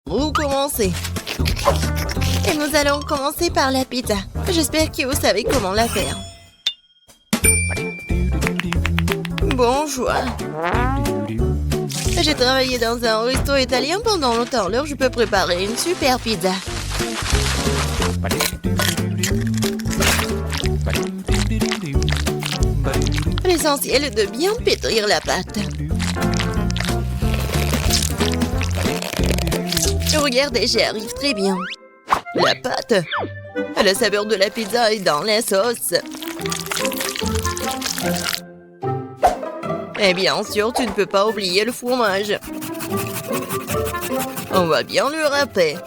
Où commencer? Et nous allons commencer par la pizza. J'espère que vous savez comment la faire. Bonjour. J'ai travaillé dans un resto italien pendant longtemps, alors je peux préparer une super pizza. L'essentiel est de bien pétrir la pâte. Regardez, j'y arrive très bien. La pâte, la saveur de la pizza est dans la sauce. Et bien sûr, tu ne peux pas oublier le fromage. On va bien le râper.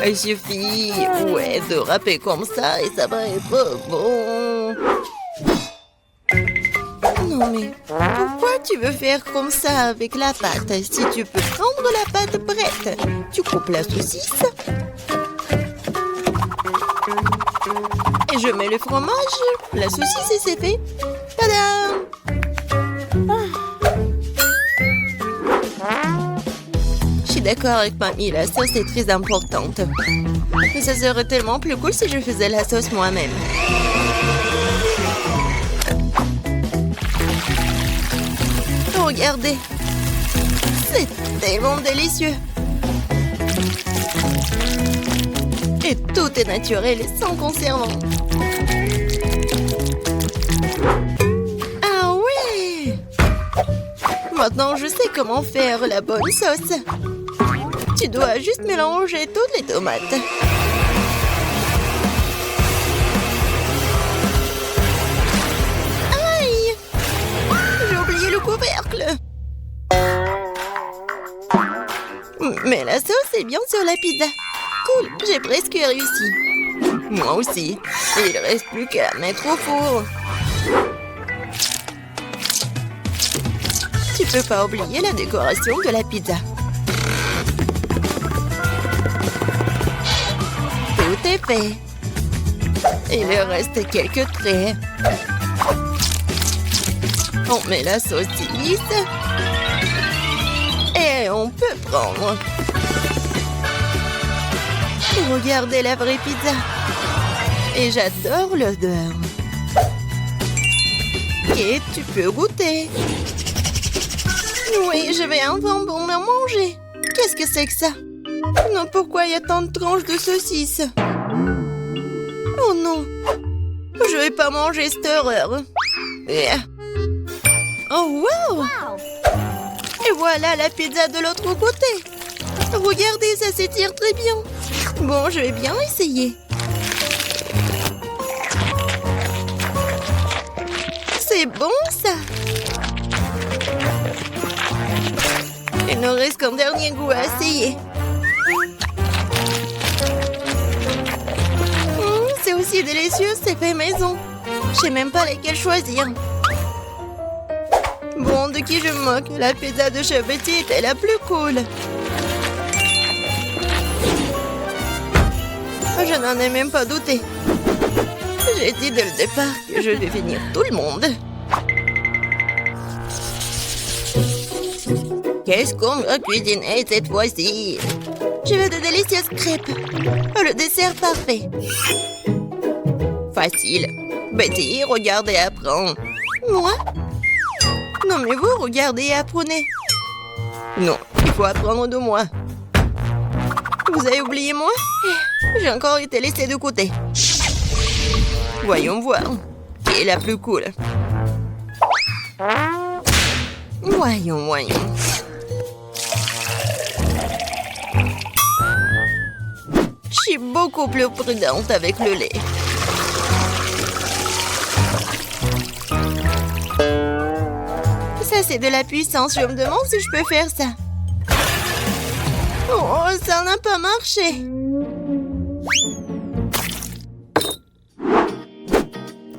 Il suffit, de râper comme ça et ça va être bon. Non mais, pourquoi tu veux faire comme ça avec la pâte? Si tu peux prendre la pâte prête, tu coupes la saucisse. Et je mets le fromage, la saucisse et c'est fait. Tadam! Je suis d'accord avec mamie, la sauce est très importante. Mais ça serait tellement plus cool si je faisais la sauce moi-même. Regardez, c'est tellement délicieux. Et tout est naturel et sans conservant. Ah ouais! Maintenant, je sais comment faire la bonne sauce. Tu dois juste mélanger toutes les tomates. Aïe! J'ai oublié le couvercle. Mais la sauce est bien sur la pizza. Cool, j'ai presque réussi. Moi aussi. Il reste plus qu'à mettre au four. Tu peux pas oublier la décoration de la pizza. Tout est fait. Il reste quelques traits. On met la saucisse. Et on peut prendre. Regardez la vraie pizza. Et j'adore l'odeur. Et tu peux goûter. Oui, je vais enfin pour me manger. Qu'est-ce que c'est que ça? Non, pourquoi il y a tant de tranches de saucisses? Oh non. Je vais pas manger cette horreur. Oh wow! Et voilà la pizza de l'autre côté. Regardez, ça s'étire très bien. Bon, je vais bien essayer. C'est bon, ça. Il ne reste qu'un dernier goût à essayer. C'est aussi délicieux, c'est fait maison. Je sais même pas lesquels choisir. Bon, de qui je me moque? La pizza de Chef Betty était la plus cool. Je n'en ai même pas douté. J'ai dit dès le départ que je vais finir tout le monde. Qu'est-ce qu'on va cuisiner cette fois-ci? Je veux de délicieuses crêpes. Le dessert parfait. Facile. Betty, regarde et apprends. Moi? Non mais vous, regardez et apprenez. Non, il faut apprendre de moi. Vous avez oublié moi? J'ai encore été laissée de côté. Voyons voir. Qui est la plus cool? Voyons. Je suis beaucoup plus prudente avec le lait. Ça, c'est de la puissance. Je me demande si je peux faire ça. Oh, ça n'a pas marché.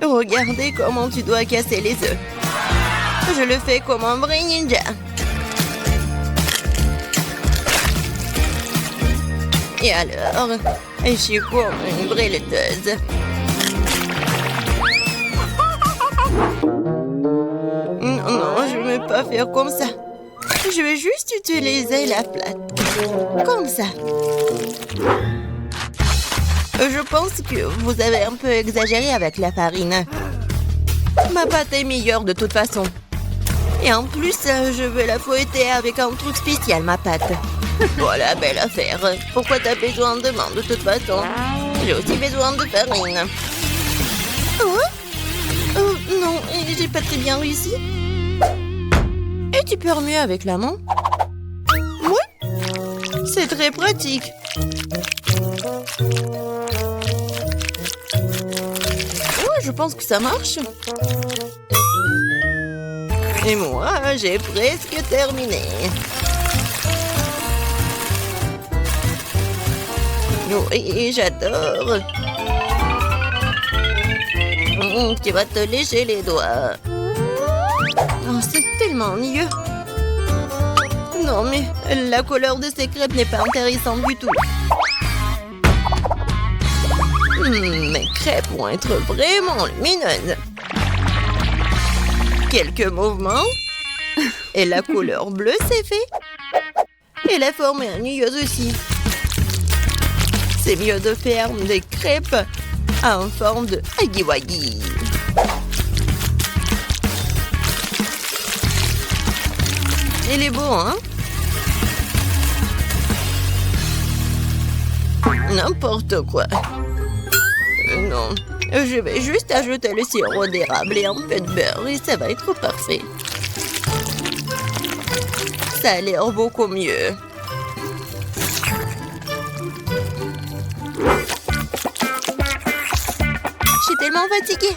Regardez comment tu dois casser les œufs. Je le fais comme un vrai ninja. Et alors, je suis comme une vraie laiteuse. Non, je ne veux pas faire comme ça. Je vais juste utiliser la plate. Comme ça. Je pense que vous avez un peu exagéré avec la farine. Ma pâte est meilleure de toute façon. Et en plus, je veux la fouetter avec un truc spécial, ma pâte. Voilà, belle affaire. Pourquoi t'as besoin de main de toute façon? J'ai aussi besoin de farine. Oh? Oh non, j'ai pas très bien réussi. Et tu peux mieux avec la main? Oui. C'est très pratique. Ouais, je pense que ça marche. Et moi, j'ai presque terminé. Oui, j'adore. Tu vas te lécher les doigts. Oh, c'est tellement mieux. Non, mais la couleur de ces crêpes n'est pas intéressante du tout. Mes crêpes vont être vraiment lumineuses. Quelques mouvements. Et la couleur bleue s'est fait. Et la forme est ennuyeuse aussi. C'est mieux de faire des crêpes en forme de huggy-wuggy. Il est beau, hein? N'importe quoi. Non, je vais juste ajouter le sirop d'érable et un peu de beurre et ça va être parfait. Ça a l'air beaucoup mieux. Je suis tellement fatiguée.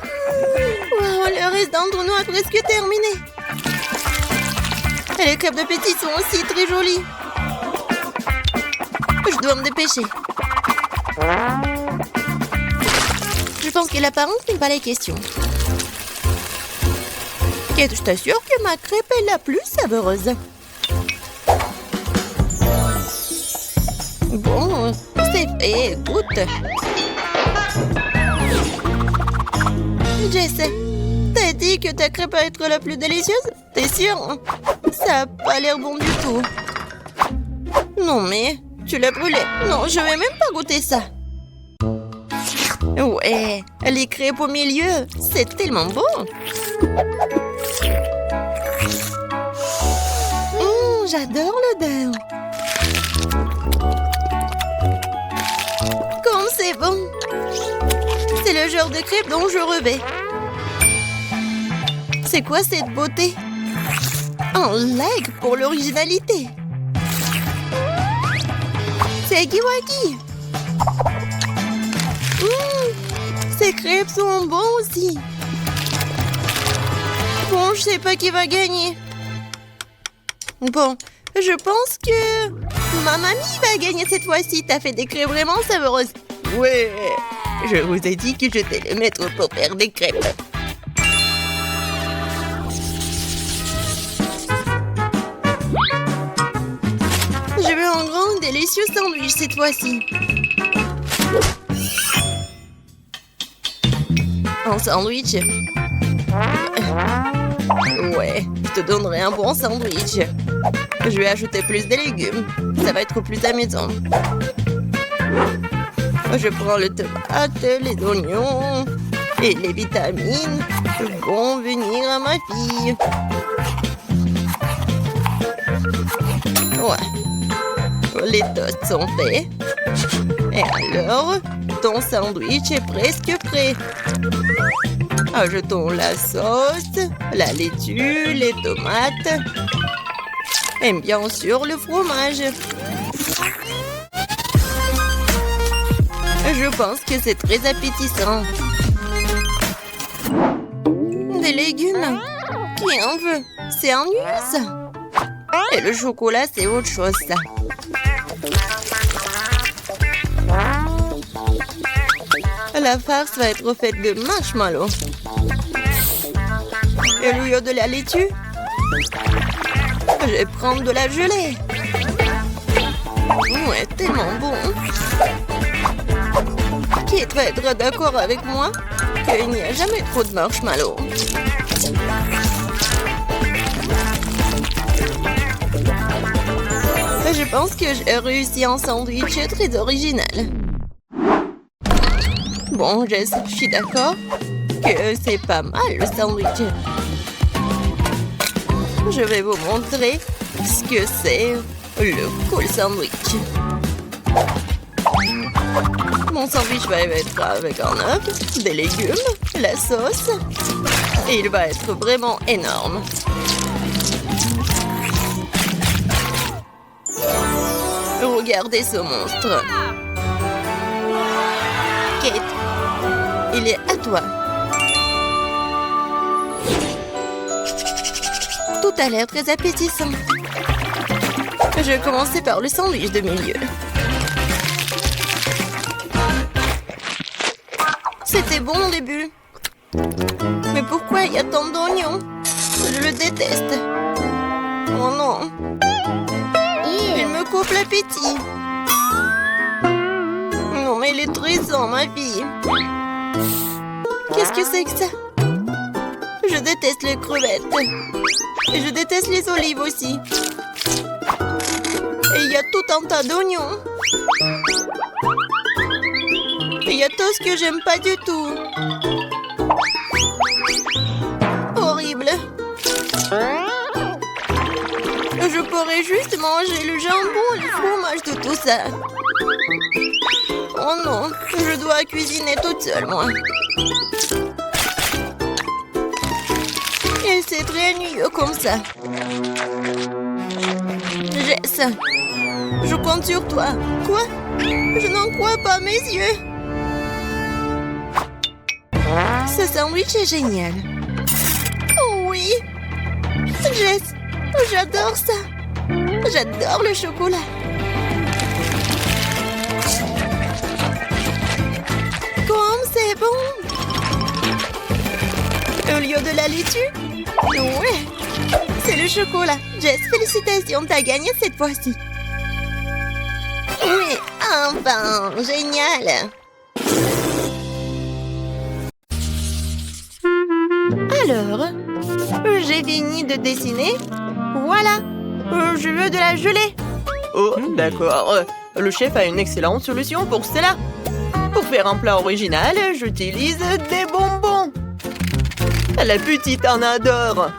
Wow, le reste d'entre nous a presque terminé. Et les crêpes de Petit sont aussi très jolies. Je dois me dépêcher. Je pense que l'apparence n'est pas la question. Et je t'assure que ma crêpe est la plus savoureuse. Bon, c'est fait, goûte. Jess, t'as dit que ta crêpe va être la plus délicieuse? T'es sûre? Ça a pas l'air bon du tout. Non mais, tu l'as brûlé. Non, je vais même pas goûter ça. Ouais, les crêpes au milieu, c'est tellement bon. J'adore l'odeur. Comme c'est bon. C'est le genre de crêpes dont je rêvais. C'est quoi cette beauté? Un like pour l'originalité. C'est huggy-wuggy. Ces crêpes sont bons aussi. Bon, je sais pas qui va gagner. Bon, je pense que ma mamie va gagner cette fois-ci. T'as fait des crêpes vraiment savoureuses. Ouais, je vous ai dit que j'étais le maître pour faire des crêpes. Je veux un grand délicieux sandwich cette fois-ci. Un sandwich? Ouais, je te donnerai un bon sandwich. Je vais ajouter plus de légumes. Ça va être plus amusant. Je prends le tomate, les oignons et les vitamines vont venir à ma fille. Ouais. Les toasts sont faits. Et alors, ton sandwich est presque prêt. Ajoutons la sauce, la laitue, les tomates et bien sûr le fromage. Je pense que c'est très appétissant. Des légumes? Qui en veut? C'est ennuyeux ça. Et le chocolat, c'est autre chose ça. La farce va être faite de marshmallows. Et au lieu de la laitue, je vais prendre de la gelée. Ouais, tellement bon. Qui va être d'accord avec moi qu'il n'y a jamais trop de marshmallows? Je pense que j'ai réussi un sandwich très original. Bon, Jess, je suis d'accord que c'est pas mal le sandwich. Je vais vous montrer ce que c'est le cool sandwich. Mon sandwich va être avec un œuf, des légumes, la sauce. Et il va être vraiment énorme. Regardez ce monstre. Kate, il est à toi. Tout a l'air très appétissant. Je vais commencer par le sandwich de milieu. C'était bon au début. Mais pourquoi il y a tant d'oignons? Je le déteste. Oh non. Il me coupe l'appétit. Non, mais il est triste, ma fille. Qu'est-ce que c'est que ça? Je déteste les crevettes. Et je déteste les olives aussi. Et il y a tout un tas d'oignons. Et il y a tout ce que j'aime pas du tout. Horrible. Je pourrais juste manger le jambon et le fromage de tout ça. Oh non, je dois cuisiner toute seule, moi. Et c'est très ennuyeux comme ça. Jess, je compte sur toi. Quoi? Je n'en crois pas mes yeux. Ce sandwich est génial. Oh oui. Jess, j'adore ça. J'adore le chocolat. Comme c'est bon. Au lieu de la laitue? Ouais. C'est le chocolat. Jess, félicitations, t'as gagné cette fois-ci. Oui, enfin, génial. Alors, j'ai fini de dessiner. Voilà, je veux de la gelée. Oh, d'accord. Le chef a une excellente solution pour cela. Pour faire un plat original, j'utilise des bonbons. La petite en adore.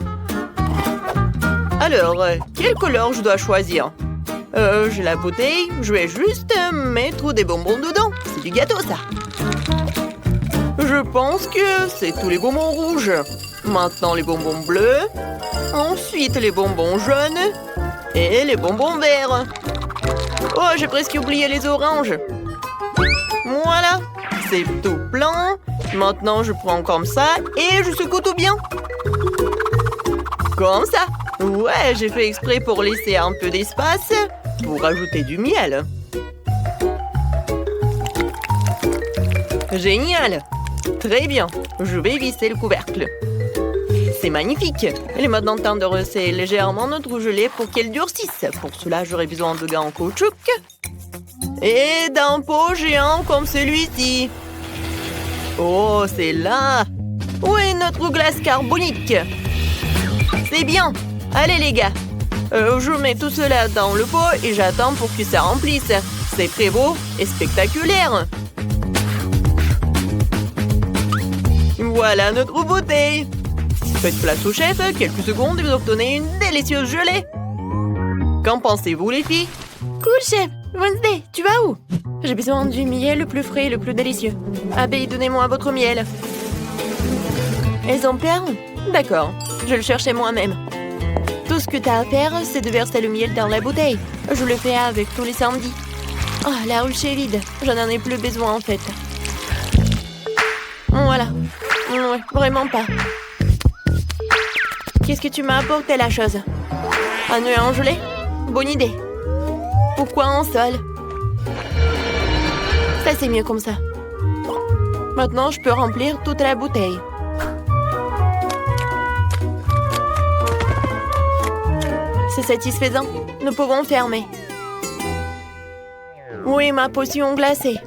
Alors, quelle couleur je dois choisir? J'ai la bouteille, je vais juste mettre des bonbons dedans. C'est du gâteau, ça. Je pense que c'est tous les bonbons rouges. Maintenant, les bonbons bleus. Ensuite, les bonbons jaunes. Et les bonbons verts. Oh, j'ai presque oublié les oranges. Voilà, c'est tout blanc. Maintenant, je prends comme ça et je secoue tout bien. Comme ça. Ouais, j'ai fait exprès pour laisser un peu d'espace pour ajouter du miel. Génial. Très bien. Je vais visser le couvercle. C'est magnifique. Il est maintenant temps de resserrer légèrement notre gelée pour qu'elle durcisse. Pour cela, j'aurai besoin de gants en caoutchouc et d'un pot géant comme celui-ci. Oh, c'est là. Où est notre glace carbonique? C'est bien. Allez, les gars. Je mets tout cela dans le pot et j'attends pour que ça remplisse. C'est très beau et spectaculaire. Voilà notre bouteille. Faites place au chef, quelques secondes et vous obtenez une délicieuse gelée. Qu'en pensez-vous, les filles? Cool, chef. Wednesday, tu vas où? J'ai besoin du miel le plus frais et le plus délicieux. Abeille, donnez-moi votre miel. Exemplaire? D'accord, je le cherchais moi-même. Tout ce que t'as à faire, c'est de verser le miel dans la bouteille. Je le fais avec tous les samedis. Oh, la ruche est vide. J'en ai plus besoin, en fait. Voilà. Ouais, vraiment pas. Qu'est-ce que tu m'as apporté, la chose? Un œuf en gelée? Bonne idée. Pourquoi en sol? Ça, c'est mieux comme ça. Maintenant, je peux remplir toute la bouteille. C'est satisfaisant. Nous pouvons fermer. Oui, ma potion glacée.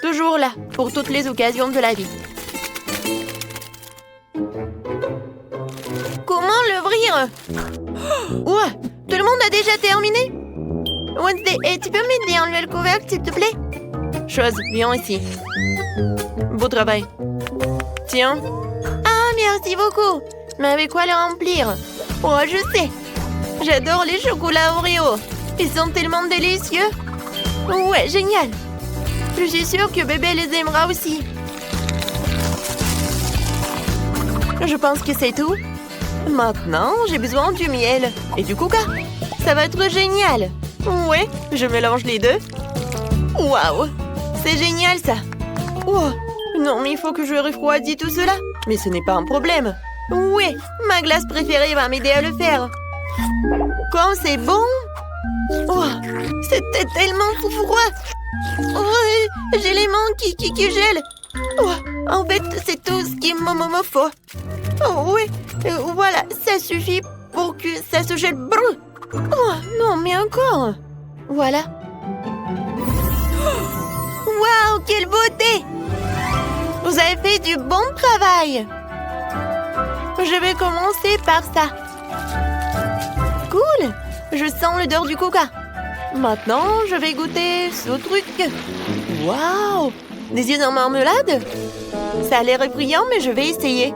Toujours là, pour toutes les occasions de la vie. Comment l'ouvrir? Ouais, de le monde a déjà terminé? Wednesday, tu peux m'aider à enlever le couvercle, s'il te plaît? Chose, viens ici. Beau travail. Tiens. Ah, merci beaucoup. Mais avec quoi le remplir? Oh, je sais. J'adore les chocolats Oreo. Ils sont tellement délicieux. Ouais, génial. Je suis sûre que bébé les aimera aussi. Je pense que c'est tout. Maintenant, j'ai besoin du miel et du coca. Ça va être génial. Ouais, je mélange les deux. Waouh, c'est génial ça. Oh, non, mais il faut que je refroidisse tout cela. Mais ce n'est pas un problème. Ouais, ma glace préférée va m'aider à le faire. Comme c'est bon. Oh, c'était tellement froid. Oh, j'ai les mains qui gèlent. Oh, en fait, c'est tout ce qu'il me faut. Oh oui, voilà, ça suffit pour que ça se gèle. Oh, non, mais encore. Voilà. Waouh, quelle beauté! Vous avez fait du bon travail. Je vais commencer par ça. Cool, je sens l'odeur du coca. Maintenant, je vais goûter ce truc. Waouh, des yeux en marmelade? Ça a l'air effrayant, mais je vais essayer.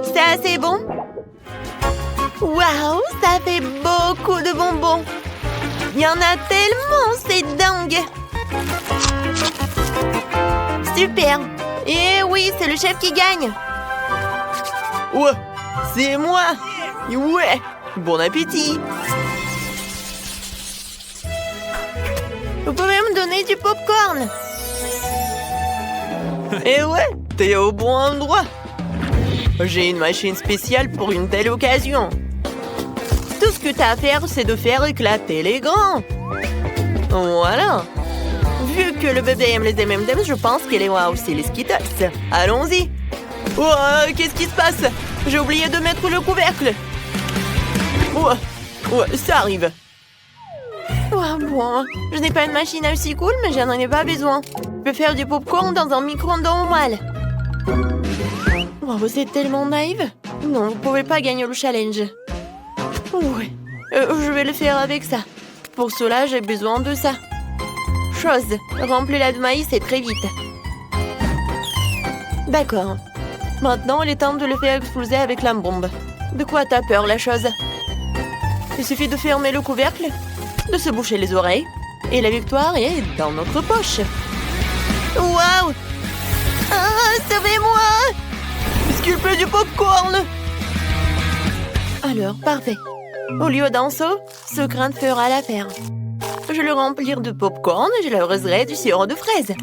C'est assez bon. Waouh, ça fait beaucoup de bonbons. Il y en a tellement, c'est dingue. Super. Et oui, c'est le chef qui gagne. Ouais, c'est moi. Ouais, bon appétit. Vous pouvez me donner du popcorn? Et ouais, t'es au bon endroit. J'ai une machine spéciale pour une telle occasion. Tout ce que t'as à faire, c'est de faire éclater les grands. Voilà. Vu que le bébé aime les M&M's, je pense qu'il aimera aussi les Skittles. Allons-y. Oh, qu'est-ce qui se passe? J'ai oublié de mettre le couvercle. Oh, ça arrive. Oh, bon, je n'ai pas une machine aussi cool, mais j'en ai pas besoin. Je peux faire du popcorn dans un micro-ondes normal. Oh, vous êtes tellement naïve. Non, vous pouvez pas gagner le challenge. Ouais, je vais le faire avec ça. Pour cela, j'ai besoin de ça. Chose, remplis-la de maïs et très vite. D'accord. Maintenant, il est temps de le faire exploser avec la bombe. De quoi t'as peur, la chose? Il suffit de fermer le couvercle, de se boucher les oreilles, et la victoire est dans notre poche. Waouh! Ah, sauvez-moi! Est-ce du popcorn? Alors, parfait. Au lieu d'un seau, ce grain fera l'affaire. Je le remplir de popcorn et je l'arroserai du sirop de fraise.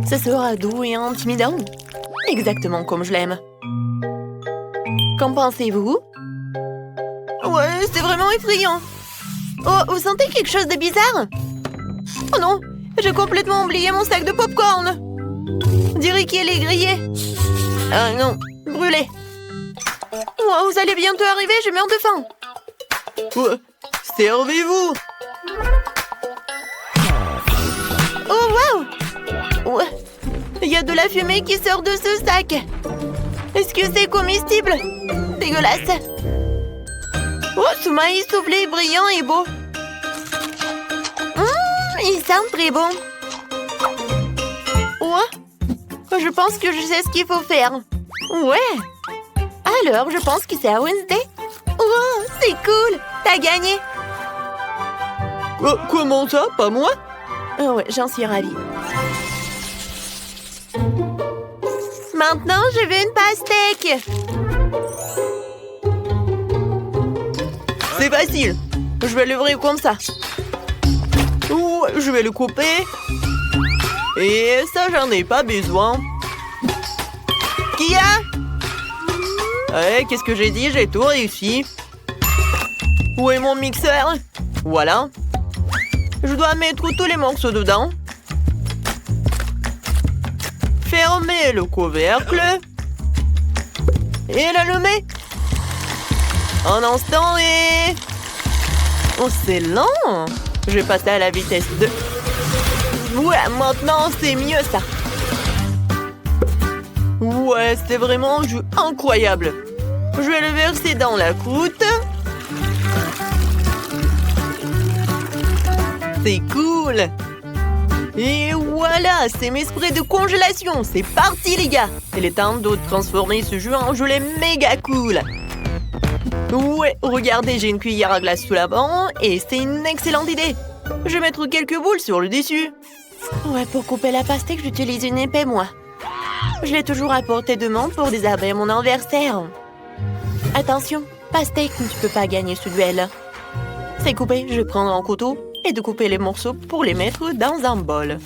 Ce sera doux et intimidant. Exactement comme je l'aime. Qu'en pensez-vous? Ouais, c'est vraiment effrayant. Oh, vous sentez quelque chose de bizarre? Oh non, j'ai complètement oublié mon sac de popcorn. On dirait qu'il est grillé. Ah non, brûlé. Oh, vous allez bientôt arriver, je meurs de faim. Ouais, servez-vous. Oh, waouh! Ouais, il y a de la fumée qui sort de ce sac. Est-ce que c'est comestible? Dégueulasse. Oh, ce maïs soufflé brillant et beau. Il sent très bon. Ouais, je pense que je sais ce qu'il faut faire. Ouais. Alors, je pense que c'est à Wednesday. Oh, c'est cool. T'as gagné. Comment ça? Pas moi? Oh ouais, j'en suis ravie. Maintenant, je veux une pastèque. C'est facile. Je vais l'ouvrir comme ça. Ouh, je vais le couper. Et ça, j'en ai pas besoin. Qui a? Qu'est-ce que j'ai dit? J'ai tout réussi. Où est mon mixeur? Voilà. Je dois mettre tous les morceaux dedans. Fermer le couvercle. Et l'allumer. Un instant et... Oh, c'est lent. Je vais passer à la vitesse 2. Ouais, maintenant, c'est mieux, ça. Ouais, c'est vraiment un jeu incroyable. Je vais le verser dans la croûte. C'est cool. Et voilà, c'est mes sprays de congélation. C'est parti, les gars. Il est temps de transformer ce jus en gelée méga cool. Ouais, regardez, j'ai une cuillère à glace sous la banc et c'est une excellente idée. Je vais mettre quelques boules sur le dessus. Ouais, pour couper la pastèque, j'utilise une épée, moi. Je l'ai toujours à portée de main pour désarmer mon adversaire. Attention, pastèque, tu peux pas gagner ce duel. C'est coupé, je vais prendre un couteau et de couper les morceaux pour les mettre dans un bol.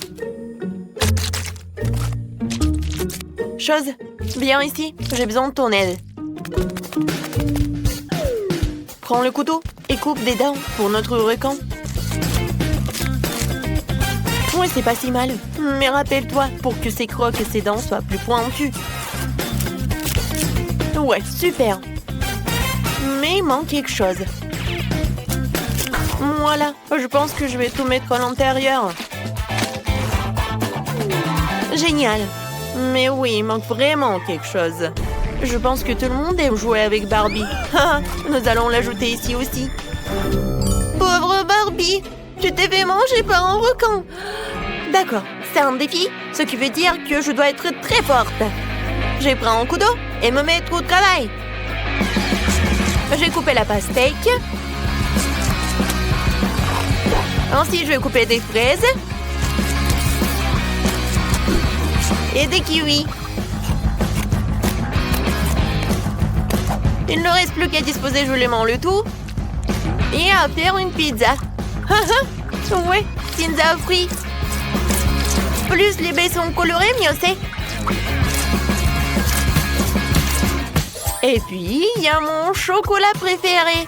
Chose, viens ici, j'ai besoin de ton aide. Prends le couteau et coupe des dents pour notre requin. Ouais, c'est pas si mal. Mais rappelle-toi, pour que ses crocs et ses dents soient plus pointues. Ouais, super. Mais il manque quelque chose. Voilà, je pense que je vais tout mettre à l'intérieur. Génial. Mais oui, il manque vraiment quelque chose. Je pense que tout le monde aime jouer avec Barbie. Nous allons l'ajouter ici aussi. Pauvre Barbie, tu t'es fait manger par un requin. D'accord, c'est un défi, ce qui veut dire que je dois être très forte. Je prends un couteau et me mettre au travail. J'ai coupé la pastèque. Ensuite, je vais couper des fraises. Et des kiwis. Il ne reste plus qu'à disposer joliment le tout. Et à faire une pizza. Ouais, pizza frite. Plus les baies sont colorées, mieux c'est. Et puis, il y a mon chocolat préféré.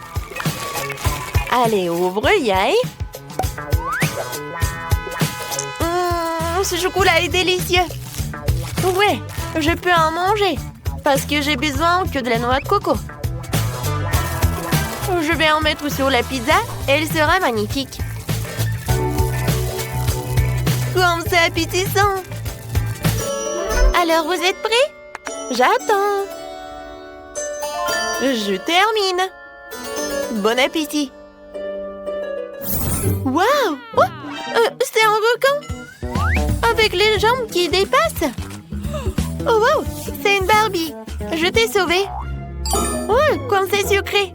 Allez, ouvre, yay. Ce chocolat est délicieux. Ouais, je peux en manger. Parce que j'ai besoin que de la noix de coco. Je vais en mettre sur la pizza et elle sera magnifique. Comme c'est appétissant. Alors, vous êtes prêts? J'attends. Je termine. Bon appétit. Waouh! Oh, c'est un requin. Avec les jambes qui dépassent. Oh wow! C'est une Barbie. Je t'ai sauvée. Oh, comme c'est sucré.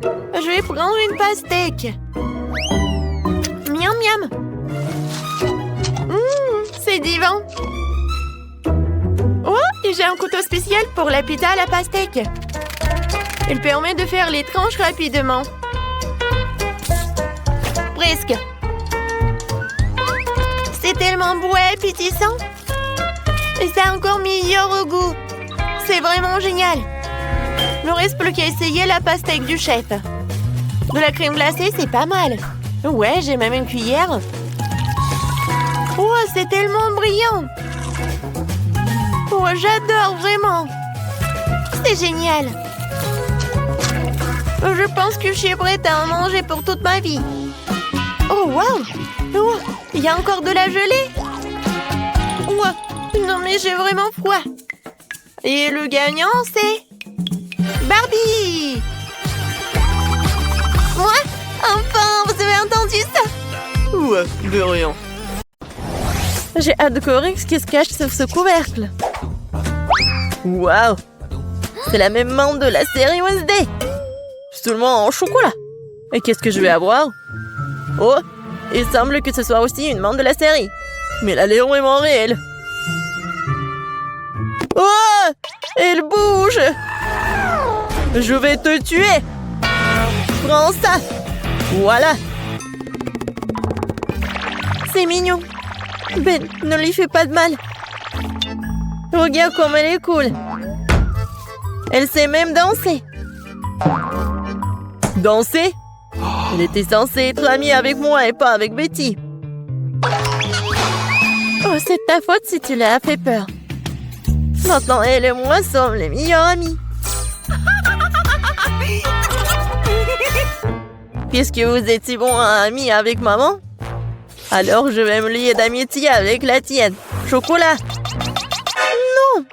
Je vais prendre une pastèque. Miam miam. C'est divin. Oh, et j'ai un couteau spécial pour la pizza à la pastèque. Il permet de faire les tranches rapidement. Presque. C'est tellement beau et appétissant. Et c'est encore meilleur au goût. C'est vraiment génial. Il ne reste plus qu'à essayer la pastèque du chef. De la crème glacée, c'est pas mal. Ouais, j'ai même une cuillère. Oh, c'est tellement brillant. Oh, j'adore vraiment. C'est génial. Je pense que je suis prête à en manger pour toute ma vie. Oh, wow. Oh, il y a encore de la gelée. Oh, non, mais j'ai vraiment froid. Et le gagnant, c'est Barbie. Moi? Enfin, vous avez entendu ça? Ouais, de rien. J'ai hâte de découvrir ce qui se cache sous ce couvercle. Waouh! C'est la même menthe de la série Wednesday. Seulement en chocolat. Et qu'est-ce que je vais avoir? Oh, il semble que ce soit aussi une menthe de la série. Mais elle est vraiment réelle. Oh! Elle bouge! Je vais te tuer! Prends ça! Voilà! C'est mignon. Ben, ne lui fais pas de mal. Regarde comme elle est cool. Elle sait même danser. Danser? Elle était censée être amie avec moi et pas avec Betty. Oh, c'est ta faute si tu l'as fait peur. Maintenant, elle et moi sommes les meilleurs amis. Puisque vous êtes si bons amis avec maman, alors je vais me lier d'amitié avec la tienne. Chocolat. Non.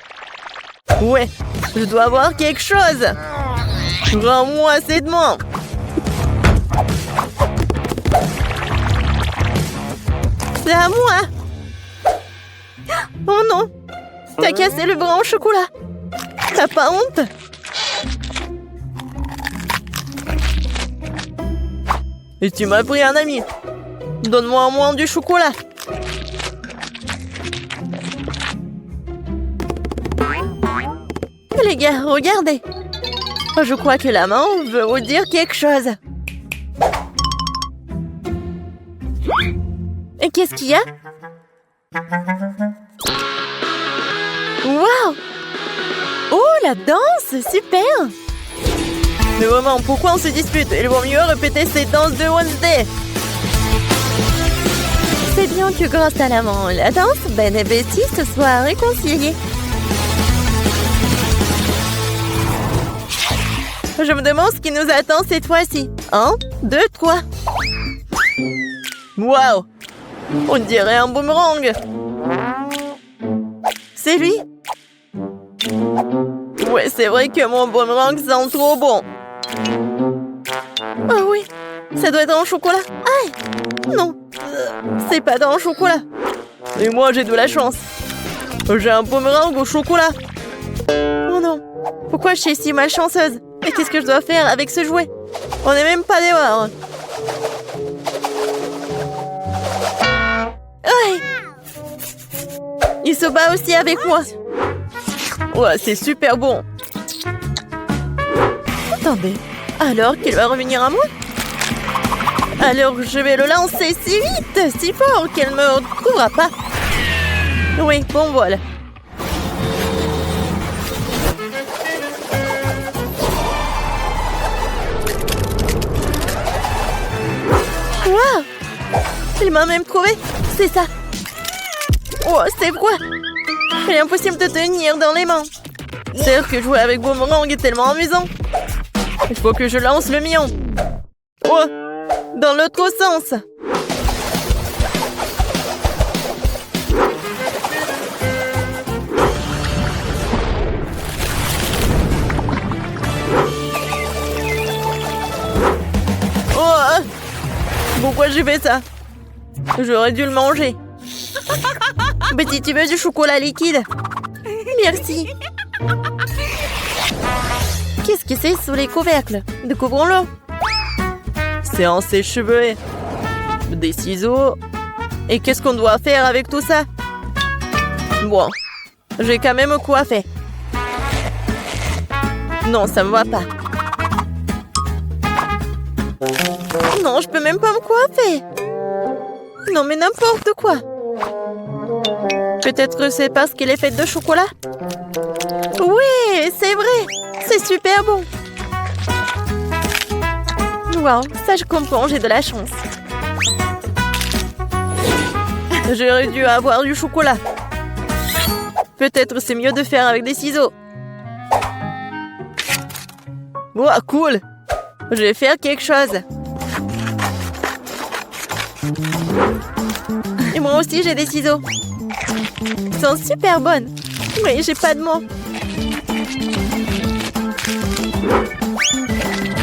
Ouais, je dois avoir quelque chose. Rends-moi cette main. C'est à moi. Oh non. T'as cassé le bras en chocolat. T'as pas honte? Et tu m'as pris un ami. Donne-moi au moins du chocolat. Les gars, regardez. Je crois que la main veut vous dire quelque chose. Et qu'est-ce qu'il y a? Waouh! Oh, la danse! Super! Mais moment, pourquoi on se dispute? Il vaut mieux répéter cette danse de Wednesday. C'est bien que grâce à la danse, Ben et Betty se soient réconciliés. Je me demande ce qui nous attend cette fois-ci. 1, 2, 3. Waouh! On dirait un boomerang. C'est lui? Ouais, c'est vrai que mon boomerang sent trop bon. Ah oui, ça doit être en chocolat. Aïe! Non, c'est pas dans le chocolat. Et moi, j'ai de la chance. J'ai un boomerang au chocolat. Oh non, pourquoi je suis si malchanceuse? Et qu'est-ce que je dois faire avec ce jouet? On n'est même pas dehors. Aïe! Il se bat aussi avec moi. Ouais, c'est super bon. Attendez, alors qu'il va revenir à moi? Alors je vais le lancer si vite, si fort qu'elle ne me retrouvera pas. Oui, bon voilà. Waouh! Il m'a même trouvé, c'est ça. Oh, c'est quoi? Il est impossible de tenir dans les mains. C'est sûr que jouer avec boomerang est tellement amusant. Il faut que je lance le mien. Oh! Dans l'autre sens. Oh! Pourquoi j'ai fait ça? J'aurais dû le manger. Betty, tu veux du chocolat liquide? Merci. Qu'est-ce que c'est sous les couvercles? Découvrons-le. C'est un sèche-cheveux, des ciseaux. Et qu'est-ce qu'on doit faire avec tout ça? Bon, j'ai quand même coiffé. Non, ça me va pas. Non, je peux même pas me coiffer. Non, mais n'importe quoi. Peut-être c'est parce qu'elle est faite de chocolat? Oui, c'est vrai. C'est super bon. Wow, ça je comprends, j'ai de la chance. J'aurais dû avoir du chocolat. Peut-être c'est mieux de faire avec des ciseaux. Wow, cool. Je vais faire quelque chose. Et moi aussi j'ai des ciseaux. Ils sont super bonnes. Mais j'ai pas de mots.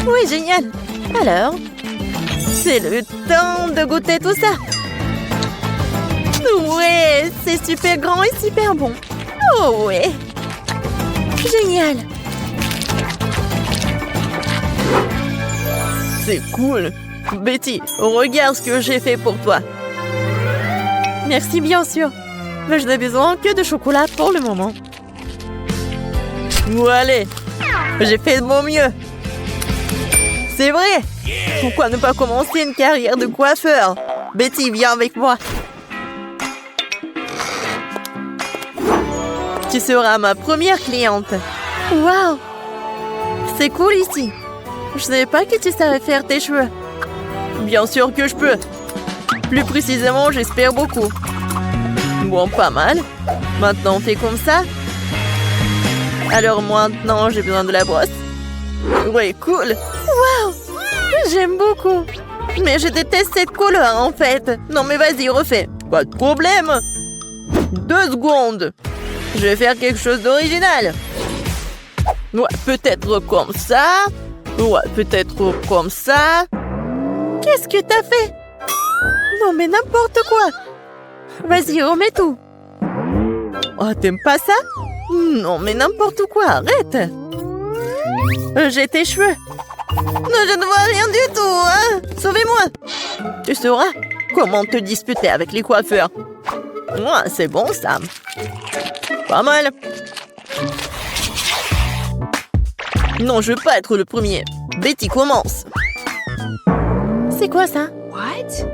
Oui, génial. Alors, c'est le temps de goûter tout ça. Ouais, c'est super grand et super bon. Oh ouais. Génial. C'est cool. Betty, regarde ce que j'ai fait pour toi. Merci, bien sûr. Mais je n'ai besoin que de chocolat pour le moment. Bon, allez. J'ai fait de mon mieux. C'est vrai. Pourquoi ne pas commencer une carrière de coiffeur? Betty, viens avec moi. Tu seras ma première cliente. Waouh! C'est cool ici. Je savais pas que tu savais faire tes cheveux. Bien sûr que je peux. Plus précisément, j'espère beaucoup. Bon, pas mal. Maintenant, on fait comme ça. Alors maintenant, j'ai besoin de la brosse. Ouais, cool. Waouh! J'aime beaucoup. Mais je déteste cette couleur, en fait. Non, mais vas-y, refais. Pas de problème. 2 secondes. Je vais faire quelque chose d'original. Ouais, peut-être comme ça. Ouais, peut-être comme ça. Qu'est-ce que t'as fait? Non, mais n'importe quoi. Vas-y, remets tout. Oh, t'aimes pas ça? Non, mais n'importe quoi, arrête. J'ai tes cheveux. Non, je ne vois rien du tout, hein. Sauvez-moi. Tu sauras comment te disputer avec les coiffeurs. Ouais, c'est bon, ça. Pas mal. Non, je veux pas être le premier. Betty, commence. C'est quoi ça? What?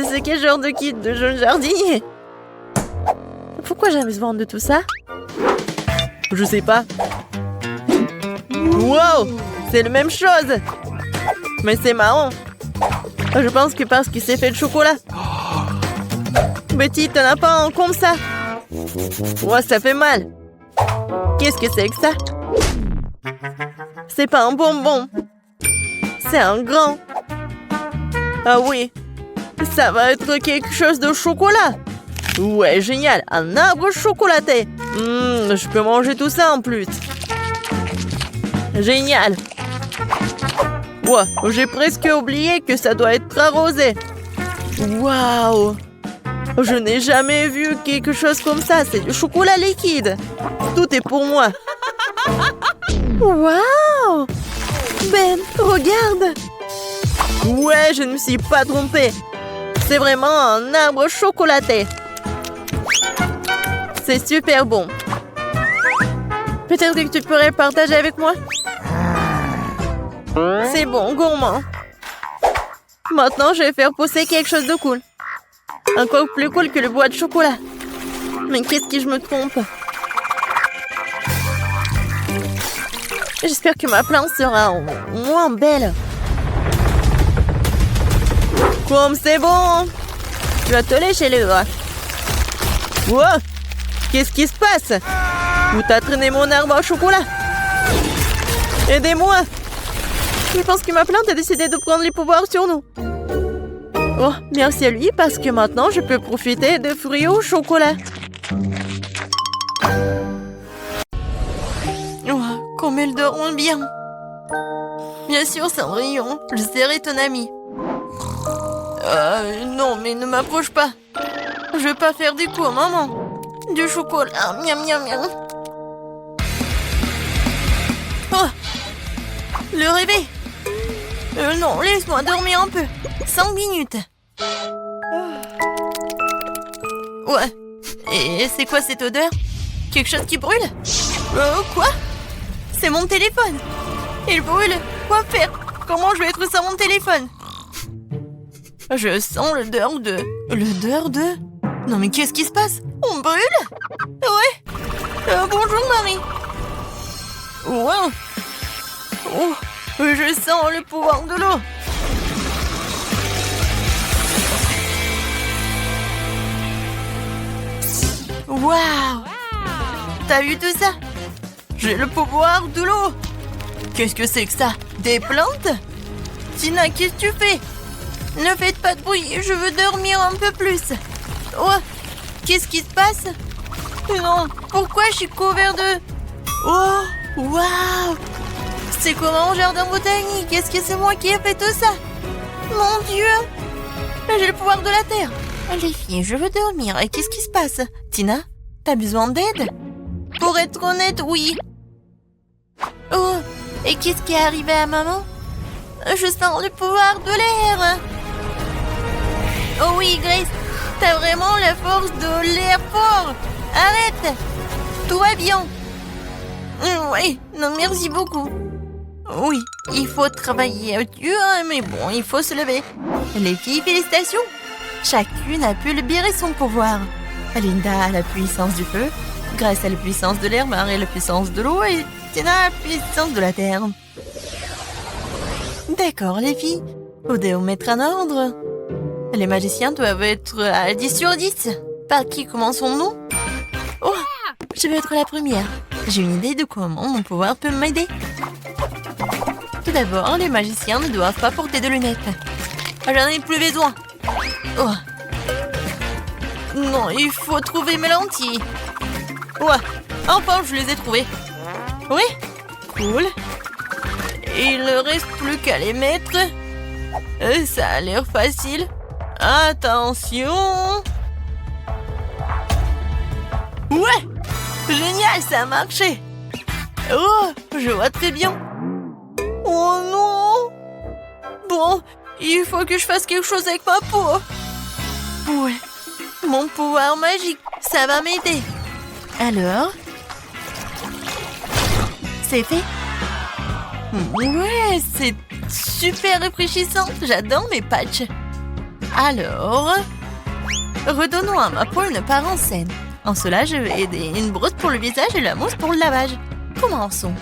C'est quel genre de kit de jeune jardinier? Pourquoi j'avais besoin de tout ça? Je sais pas. Wow! C'est la même chose! Mais c'est marrant. Je pense que parce qu'il s'est fait de chocolat. Betty, t'en as pas un comme ça? Ouais, ça fait mal. Qu'est-ce que c'est que ça? C'est pas un bonbon. C'est un grand. Ah oui. Ça va être quelque chose de chocolat. Ouais, génial. Un arbre chocolaté. Je peux manger tout ça en plus. Génial. Ouais, j'ai presque oublié que ça doit être arrosé. Waouh. Je n'ai jamais vu quelque chose comme ça. C'est du chocolat liquide. Tout est pour moi. Waouh. Ben, regarde. Ouais, je ne me suis pas trompée. C'est vraiment un arbre chocolaté. C'est super bon. Peut-être que tu pourrais le partager avec moi? C'est bon, gourmand. Maintenant, je vais faire pousser quelque chose de cool. Encore plus cool que le bois de chocolat. Mais qu'est-ce que je me trompe? J'espère que ma plante sera moins belle. Comme c'est bon! Tu vas te lécher les doigts. Wow! Qu'est-ce qui se passe? Où t'as traîné mon arbre au chocolat? Aidez-moi! Je pense que ma plante a décidé de prendre les pouvoirs sur nous. Oh, merci à lui parce que maintenant je peux profiter de fruits au chocolat. Oh, comme elle dort bien. Bien sûr, Cendrillon, je serai ton ami. Non, mais ne m'approche pas. Je veux pas faire du coup, maman. Du chocolat, miam miam miam. Oh, le réveil. Non, laisse-moi dormir un peu. 5 minutes. Ouais. Et c'est quoi cette odeur? Quelque chose qui brûle? Quoi? C'est mon téléphone. Il brûle. Quoi faire? Comment je vais être sans mon téléphone? Je sens l'odeur de... L'odeur de... Non mais qu'est-ce qui se passe? On brûle? Ouais. Bonjour Marie. Wow. Oh, je sens le pouvoir de l'eau. Waouh. T'as vu tout ça? J'ai le pouvoir de l'eau. Qu'est-ce que c'est que ça? Des plantes? Tina, qu'est-ce que tu fais? Ne faites pas de bruit, je veux dormir un peu plus. Oh, qu'est-ce qui se passe? Non, pourquoi je suis couvert de... Oh, waouh! C'est comme un jardin botanique. Est-ce que c'est moi qui ai fait tout ça? Mon Dieu! J'ai le pouvoir de la terre. Les filles, je veux dormir. Et qu'est-ce qui se passe? Tina, t'as besoin d'aide? Pour être honnête, oui. Oh, et qu'est-ce qui est arrivé à maman? Je sens le pouvoir de l'air. Oh oui, Grace, t'as vraiment la force de l'air fort. Arrête. Tout va bien. Oui, non, merci beaucoup. Oui, il faut travailler dur, mais bon, il faut se lever. Les filles, félicitations. Chacune a pu libérer son pouvoir. Linda a la puissance du feu, Grace a la puissance de l'air, Marie a la puissance de l'eau et Tina a la puissance de la terre. D'accord, les filles. Vous devez vous mettre en ordre. Les magiciens doivent être à 10 sur 10. Par qui commençons-nous? Oh, je vais être la première. J'ai une idée de comment mon pouvoir peut m'aider. Tout d'abord, les magiciens ne doivent pas porter de lunettes. J'en ai plus besoin. Oh. Non, il faut trouver mes lentilles. Ouais, enfin, je les ai trouvées. Oui, cool. Il ne reste plus qu'à les mettre. Ça a l'air facile. Attention. Ouais! Génial, ça a marché. Oh, je vois très bien. Oh non! Bon, il faut que je fasse quelque chose avec ma peau. Ouais, mon pouvoir magique, ça va m'aider. Alors? C'est fait? Ouais, c'est super rafraîchissant. J'adore mes patchs. Alors, redonnons à ma peau une apparence saine. En cela, je vais aider une brosse pour le visage et la mousse pour le lavage. Commençons.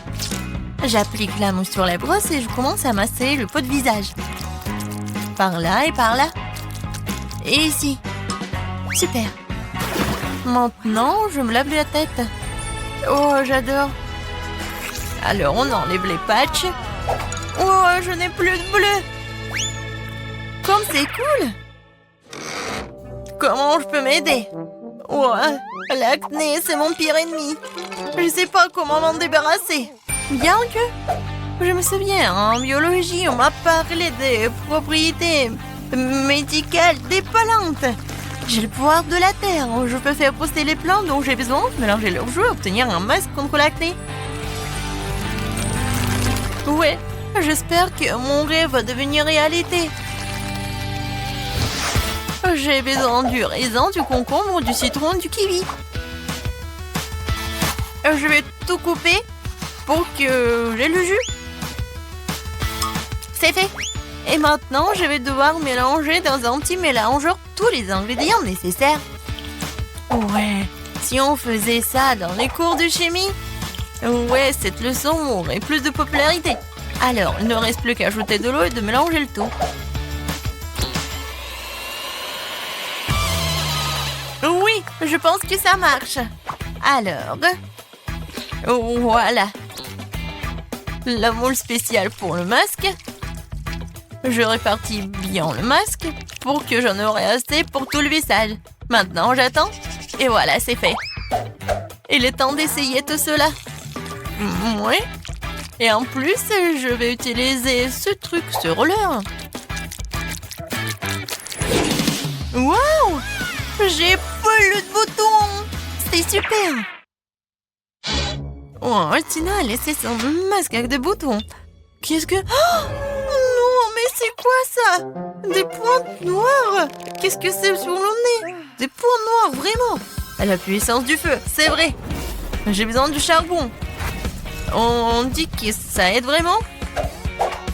J'applique la mousse sur la brosse et je commence à masser le pot de visage. Par là et par là. Et ici. Super. Maintenant, je me lave la tête. Oh, j'adore. Alors, on enlève les patchs. Oh, je n'ai plus de bleu. Comme c'est cool. Comment je peux m'aider? Oh, l'acné, c'est mon pire ennemi. Je sais pas comment m'en débarrasser. Bien que, je me souviens, en biologie, on m'a parlé des propriétés médicales des plantes. J'ai le pouvoir de la terre. Je peux faire pousser les plantes dont j'ai besoin, mélanger leurs jus et obtenir un masque contre l'acné. Ouais, j'espère que mon rêve va devenir réalité. J'ai besoin du raisin, du concombre, du citron, du kiwi. Je vais tout couper pour que j'ai le jus. C'est fait. Et maintenant, je vais devoir mélanger dans un petit mélangeur tous les ingrédients nécessaires. Ouais, si on faisait ça dans les cours de chimie, ouais, cette leçon aurait plus de popularité. Alors, il ne reste plus qu'à ajouter de l'eau et de mélanger le tout. Oui, je pense que ça marche. Alors, voilà. La moule spéciale pour le masque. Je répartis bien le masque pour que j'en aurai assez pour tout le visage. Maintenant, j'attends. Et voilà, c'est fait. Il est temps d'essayer tout cela. Oui. Et en plus, je vais utiliser ce truc, ce roller. Waouh! J'ai plus de boutons! C'est super! Oh, Tina a laissé son masque avec des boutons. Qu'est-ce que... Oh non, mais c'est quoi ça? Des pointes noires? Qu'est-ce que c'est sur le nez? Des points noirs, vraiment? À la puissance du feu, c'est vrai. J'ai besoin du charbon. On dit que ça aide vraiment?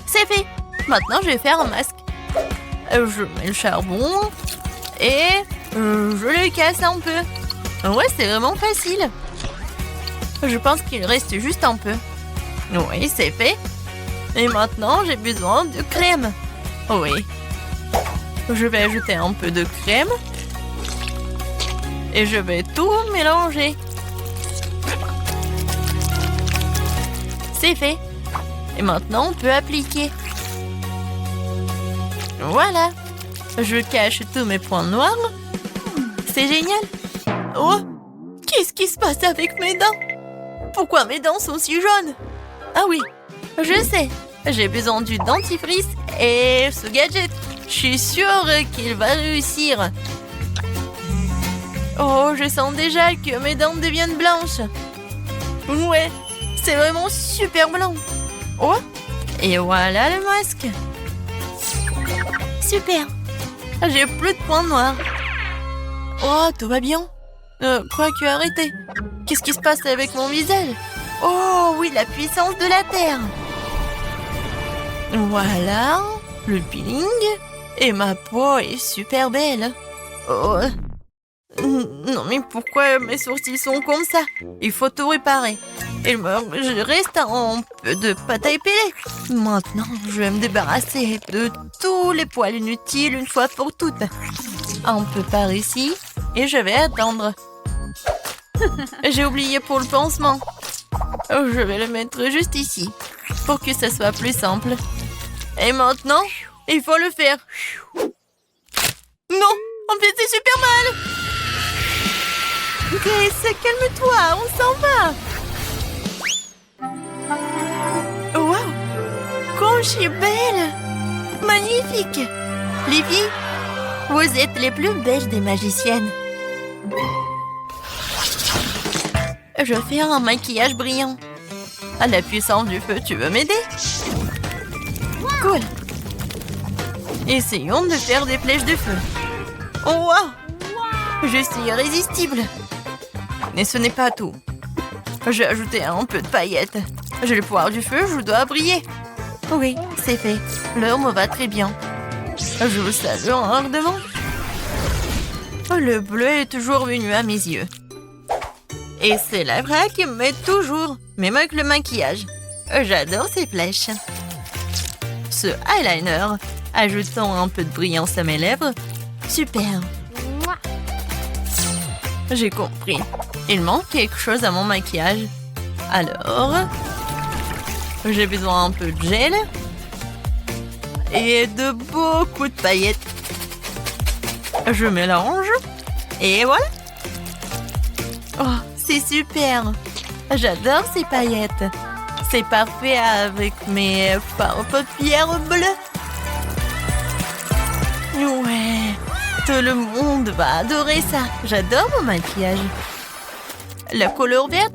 C'est fait. Maintenant, je vais faire un masque. Je mets le charbon et je le casse un peu. Ouais, c'est vraiment facile. Je pense qu'il reste juste un peu. Oui, c'est fait. Et maintenant, j'ai besoin de crème. Oui. Je vais ajouter un peu de crème. Et je vais tout mélanger. C'est fait. Et maintenant, on peut appliquer. Voilà. Je cache tous mes points noirs. C'est génial. Oh, qu'est-ce qui se passe avec mes dents? Pourquoi mes dents sont si jaunes? Ah oui, je sais. J'ai besoin du dentifrice et ce gadget. Je suis sûre qu'il va réussir. Oh, je sens déjà que mes dents deviennent blanches. Ouais, c'est vraiment super blanc. Oh, et voilà le masque. Super. J'ai plus de points noirs. Oh, tout va bien. Quoique, arrêtez. Qu'est-ce qui se passe avec mon visage? Oh oui, la puissance de la Terre. Voilà, le peeling. Et ma peau est super belle. Oh. Non, mais pourquoi mes sourcils sont comme ça? Il faut tout réparer. Je reste un peu de pâte à épiler. Maintenant, je vais me débarrasser de tous les poils inutiles une fois pour toutes. Un peu par ici. Et je vais attendre. J'ai oublié pour le pansement. Je vais le mettre juste ici. Pour que ça soit plus simple. Et maintenant, il faut le faire. Non, en fait, c'est super mal. Grace, calme-toi, on s'en va. Oh, wow. Oh, je suis belle! Magnifique! Les filles, vous êtes les plus belles des magiciennes. Je fais un maquillage brillant. À la puissance du feu, tu veux m'aider? Cool. Essayons de faire des flèches de feu. Oh, wow! Je suis irrésistible. Mais ce n'est pas tout. J'ai ajouté un peu de paillettes. J'ai le pouvoir du feu, je dois briller. Oui, c'est fait. L'heure me va très bien. Je vous salue ardemment. Le bleu est toujours venu à mes yeux. Et c'est la vraie qui m'aide toujours, même avec le maquillage. J'adore ces flèches. Ce eyeliner, ajoutant un peu de brillance à mes lèvres. Super. J'ai compris. Il manque quelque chose à mon maquillage. Alors, j'ai besoin un peu de gel et de beaucoup de paillettes. Je mélange et voilà. Oh, c'est super. J'adore ces paillettes. C'est parfait avec mes paupières bleues. Ouais, tout le monde va adorer ça. J'adore mon maquillage. La couleur verte,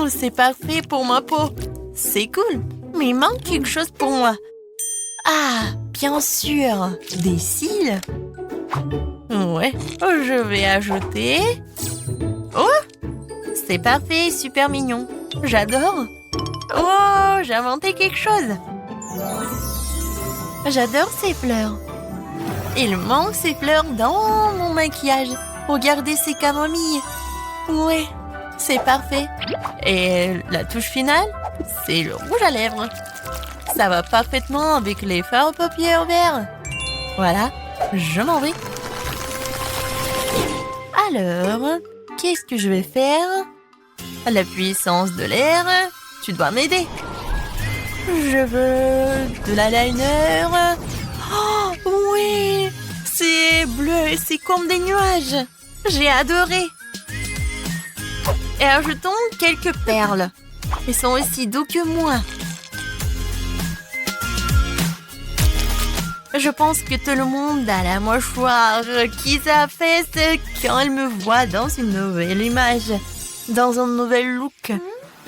c'est parfait pour ma peau. C'est cool, mais il manque quelque chose pour moi. Ah, bien sûr, des cils. Ouais, je vais ajouter... Oh, c'est parfait, super mignon. J'adore. Oh, j'ai inventé quelque chose. J'adore ces fleurs. Il manque ces fleurs dans mon maquillage. Regardez ces camomilles. Ouais, c'est parfait. Et la touche finale, c'est le rouge à lèvres. Ça va parfaitement avec les fards aux paupières verts. Voilà, je m'en vais. Alors, qu'est-ce que je vais faire? La puissance de l'air, tu dois m'aider. Je veux de l'eyeliner. Oh, oui, c'est bleu et c'est comme des nuages. J'ai adoré. Et ajoutons quelques perles. Ils sont aussi doux que moi. Je pense que tout le monde a la mâchoire qui s'affaisse quand elle me voit dans une nouvelle image, dans un nouvel look.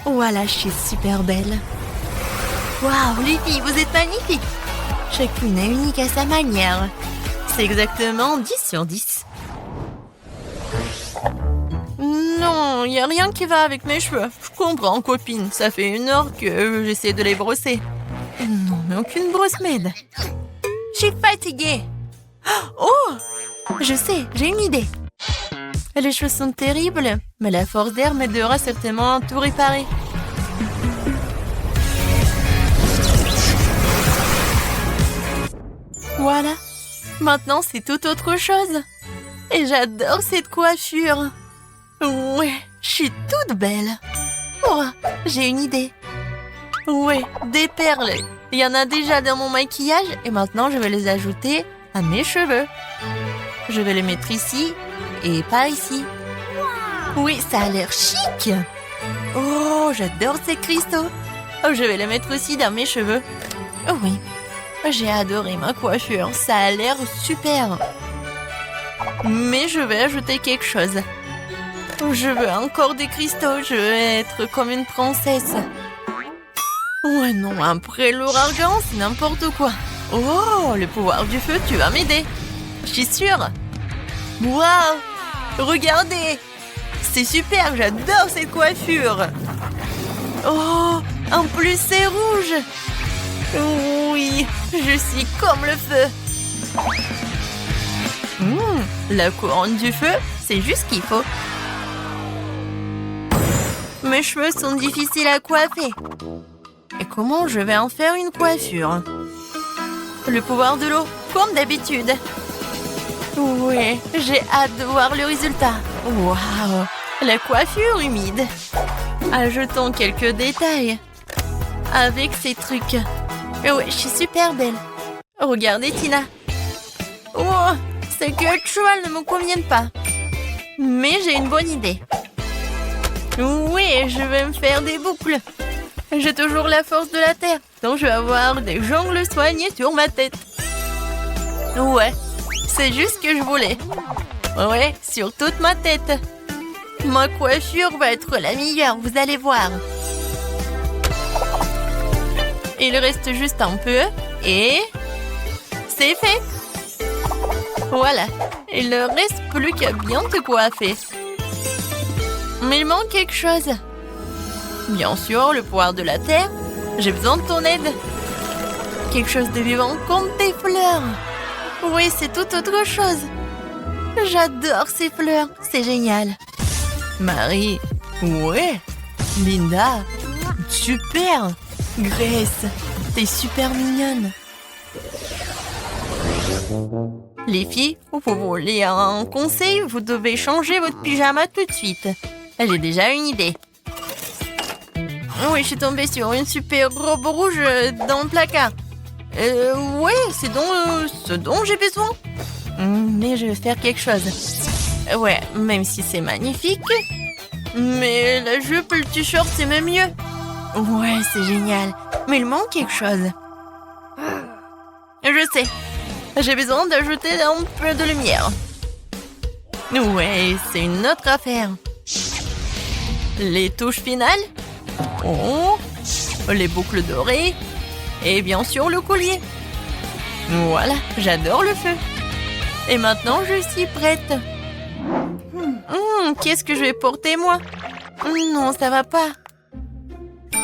Voilà, je suis super belle. Waouh, les filles, vous êtes magnifiques. Chacune est unique à sa manière. C'est exactement 10 sur 10. Non, il n'y a rien qui va avec mes cheveux. Je comprends, copine. Ça fait 1 heure que j'essaie de les brosser. Non, mais aucune brosse m'aide. Je suis fatiguée. Oh, je sais, j'ai une idée. Les cheveux sont terribles, mais la force d'air m'aidera certainement à tout réparer. Voilà. Maintenant, c'est tout autre chose. Et j'adore cette coiffure. Ouais, je suis toute belle. Oh, j'ai une idée. Ouais, des perles. Il y en a déjà dans mon maquillage et maintenant je vais les ajouter à mes cheveux. Je vais les mettre ici et pas ici. Oui, ça a l'air chic. Oh, j'adore ces cristaux. Oh, je vais les mettre aussi dans mes cheveux. Oh oui, j'ai adoré ma coiffure. Ça a l'air super. Mais je vais ajouter quelque chose. Je veux encore des cristaux. Je veux être comme une princesse. Ouais, non, après l'ouragan, c'est n'importe quoi. Oh, le pouvoir du feu, tu vas m'aider. Je suis sûre. Waouh, regardez. C'est super, j'adore cette coiffure. Oh, en plus, c'est rouge. Oui, je suis comme le feu. La couronne du feu, c'est juste ce qu'il faut. Mes cheveux sont difficiles à coiffer. Et comment je vais en faire une coiffure? Le pouvoir de l'eau, comme d'habitude. Oui, j'ai hâte de voir le résultat. Waouh, la coiffure humide. Ajoutons quelques détails. Avec ces trucs. Oui, je suis super belle. Regardez, Tina. Oh, ces queues de cheval ne me conviennent pas. Mais j'ai une bonne idée. Oui, je vais me faire des boucles. J'ai toujours la force de la terre, donc je vais avoir des jongles soignés sur ma tête. Ouais, c'est juste ce que je voulais. Ouais, sur toute ma tête. Ma coiffure va être la meilleure, vous allez voir. Il reste juste un peu et c'est fait. Voilà, il ne reste plus qu'à bien te coiffer. Mais il manque quelque chose. Bien sûr, le pouvoir de la terre. J'ai besoin de ton aide. Quelque chose de vivant comme des fleurs. Oui, c'est tout autre chose. J'adore ces fleurs, c'est génial. Marie, ouais. Linda, super. Grace, t'es super mignonne. Les filles, vous voulez un conseil? Vous devez changer votre pyjama tout de suite. J'ai déjà une idée. Oui, je suis tombée sur une super robe rouge dans le placard. Ouais, c'est ce dont j'ai besoin. Mais je vais faire quelque chose. Ouais, même si c'est magnifique. Mais la jupe et le t-shirt, c'est même mieux. Ouais, c'est génial. Mais il manque quelque chose. Je sais. J'ai besoin d'ajouter un peu de lumière. Ouais, c'est une autre affaire. Les touches finales. Oh, les boucles dorées. Et bien sûr le collier. Voilà, j'adore le feu. Et maintenant, je suis prête. Qu'est-ce que je vais porter, moi? Non, ça va pas.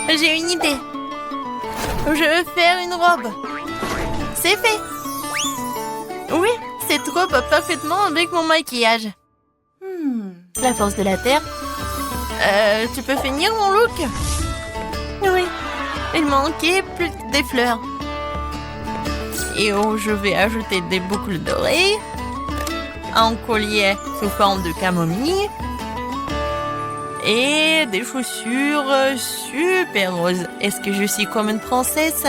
J'ai une idée. Je vais faire une robe. C'est fait. Oui, cette robe va parfaitement avec mon maquillage. La force de la terre. Tu peux finir mon look? Oui, il manquait plus que des fleurs. Et je vais ajouter des boucles dorées, un collier sous forme de camomille et des chaussures super roses. Est-ce que je suis comme une princesse?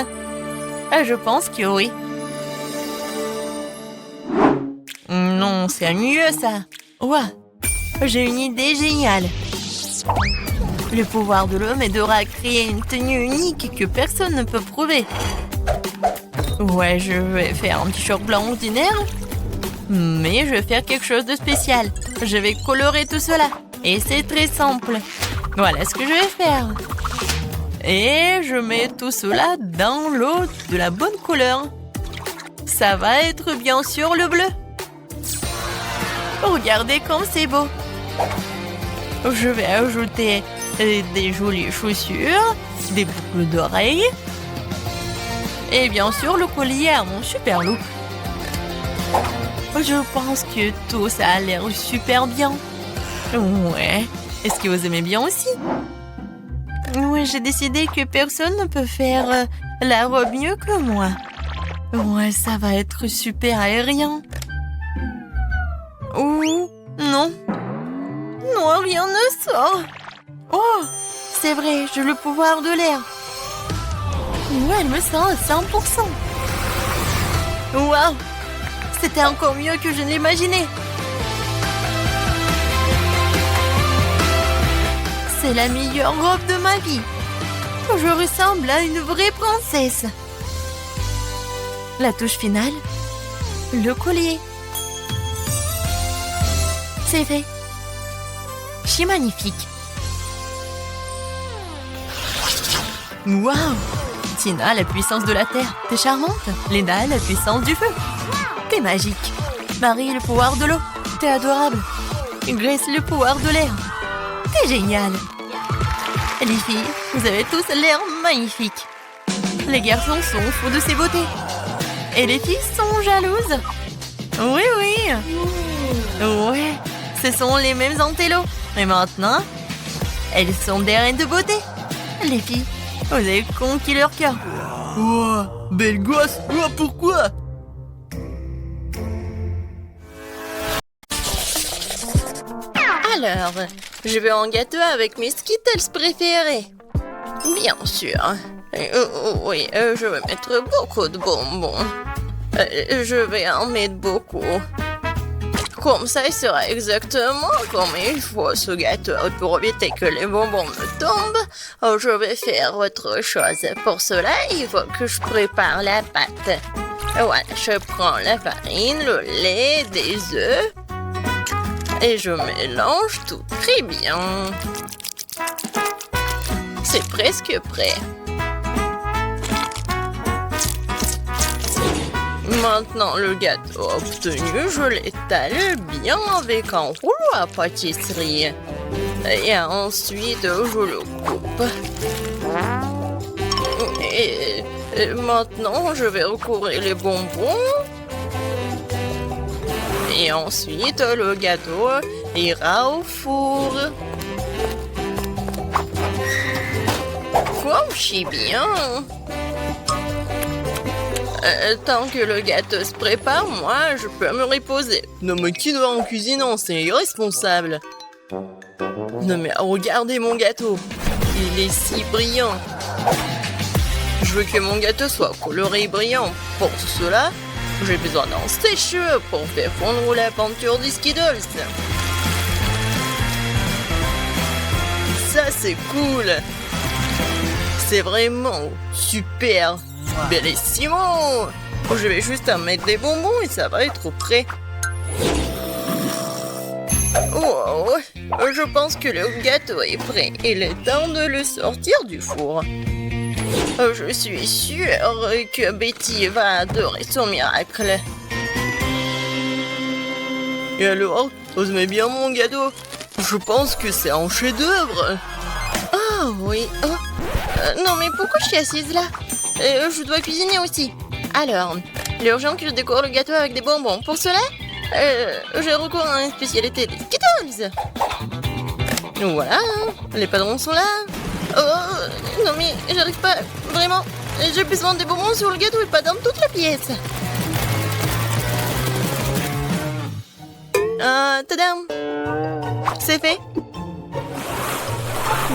Je pense que oui. Non, c'est mieux ça. Ouais, j'ai une idée géniale. Le pouvoir de l'homme est de créer une tenue unique que personne ne peut prouver. Ouais, je vais faire un t-shirt blanc ordinaire, mais je vais faire quelque chose de spécial. Je vais colorer tout cela, et c'est très simple. Voilà ce que je vais faire. Et je mets tout cela dans l'eau de la bonne couleur. Ça va être bien sûr le bleu. Regardez comme c'est beau. Je vais ajouter des jolies chaussures, des boucles d'oreilles et bien sûr le collier à mon super look. Je pense que tout ça a l'air super bien. Ouais. Est-ce que vous aimez bien aussi? Oui, j'ai décidé que personne ne peut faire la robe mieux que moi. Ouais, ça va être super aérien. Ouh, non. Non, rien ne sort. Oh, c'est vrai, j'ai le pouvoir de l'air. Ouais, elle me sent à 100%. Waouh, c'était encore mieux que je ne l'imaginais. C'est la meilleure robe de ma vie. Je ressemble à une vraie princesse. La touche finale, le collier. C'est fait. Je suis magnifique. Waouh! Tina, la puissance de la terre. T'es charmante. Lena, la puissance du feu. T'es magique. Marie, le pouvoir de l'eau. T'es adorable. Grace, le pouvoir de l'air. T'es génial. Les filles, vous avez tous l'air magnifiques. Les garçons sont fous de ces beautés. Et les filles sont jalouses. Oui, oui. Ouais, ce sont les mêmes antélos. Et maintenant, elles sont des reines de beauté. Les filles, vous avez conquis leur cœur. Oh, belle gosse. Oh, pourquoi? Alors, je veux un gâteau avec mes Skittles préférés. Bien sûr. Oui, je vais mettre beaucoup de bonbons. Je vais en mettre beaucoup. Comme ça, il sera exactement comme il faut ce gâteau. Pour éviter que les bonbons me tombent, je vais faire autre chose. Pour cela, il faut que je prépare la pâte. Voilà, je prends la farine, le lait, des œufs et je mélange tout très bien. C'est presque prêt. Maintenant, le gâteau obtenu, je l'étale bien avec un rouleau à pâtisserie. Et ensuite, je le coupe. Et maintenant, je vais recouvrir les bonbons. Et ensuite, le gâteau ira au four. Couchez bien. Tant que le gâteau se prépare, moi, je peux me reposer. Non, mais qui doit en cuisinant? C'est irresponsable. Non, mais regardez mon gâteau. Il est si brillant. Je veux que mon gâteau soit coloré et brillant. Pour cela, j'ai besoin d'un sèche-cheveux pour faire fondre la peinture des Skittles. Ça, c'est cool. C'est vraiment super. Bellissimo! Je vais juste en mettre des bonbons et ça va être prêt. Oh, je pense que le gâteau est prêt. Il est temps de le sortir du four. Je suis sûre que Betty va adorer son miracle. Et alors, vous aimez bien mon gâteau? Je pense que c'est un chef-d'œuvre. Ah oui. Non mais pourquoi je suis assise là? Je dois cuisiner aussi. Alors, il est urgent que je décore le gâteau avec des bonbons. Pour cela, j'ai recours à une spécialité des Skittles. Voilà, les padrons sont là. Oh, non mais j'arrive pas, vraiment. J'ai besoin des bonbons sur le gâteau et pas dans toute la pièce. Tadam! C'est fait.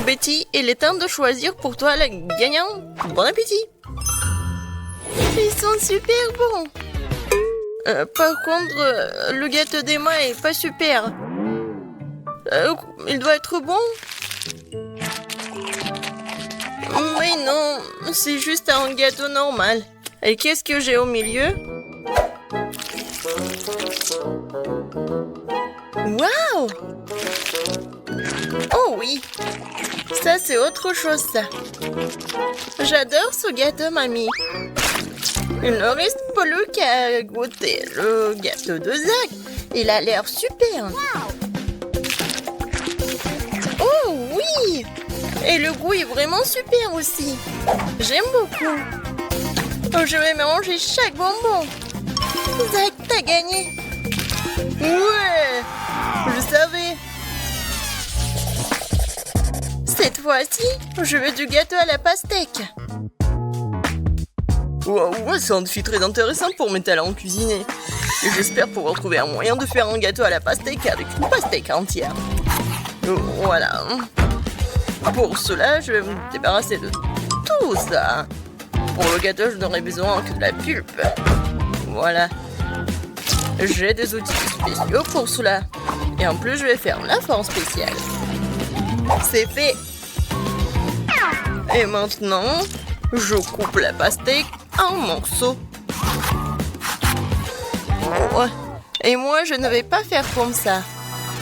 Betty, il est temps de choisir pour toi le gagnant. Bon appétit! Ils sont super bons. Par contre, le gâteau d'Emma est pas super. Il doit être bon. Mais non, c'est juste un gâteau normal. Et qu'est-ce que j'ai au milieu? Waouh! Oh oui! Ça, c'est autre chose, ça. J'adore ce gâteau, mamie. Il ne reste plus qu'à goûter le gâteau de Zach. Il a l'air super. Oh oui! Et le goût est vraiment super aussi. J'aime beaucoup. Je vais manger chaque bonbon. Zach, t'as gagné. Ouais! Je savais. Cette fois-ci, je veux du gâteau à la pastèque. Ouais, c'est un défi très intéressant pour mes talents cuisinés. Et j'espère pouvoir trouver un moyen de faire un gâteau à la pastèque avec une pastèque entière. Voilà. Pour cela, je vais me débarrasser de tout ça. Pour le gâteau, je n'aurai besoin que de la pulpe. Voilà. J'ai des outils spéciaux pour cela. Et en plus, je vais faire la forme spéciale. C'est fait. Et maintenant, je coupe la pastèque en morceaux. Oh, et moi, je ne vais pas faire comme ça.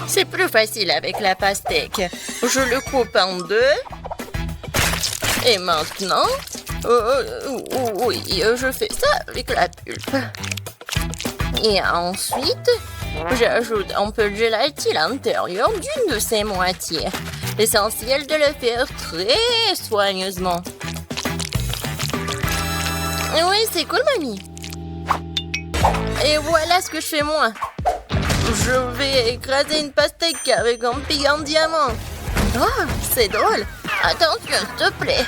C'est plus facile avec la pastèque. Je le coupe en deux. Et maintenant, oui, je fais ça avec la pulpe. Et ensuite, j'ajoute un peu de gélatine à l'intérieur d'une de ses moitiés. L'essentiel de le faire très soigneusement. Oui, c'est cool, mamie. Et voilà ce que je fais moi. Je vais écraser une pastèque avec un pic en diamant. Oh, c'est drôle. Attention, s'il te plaît.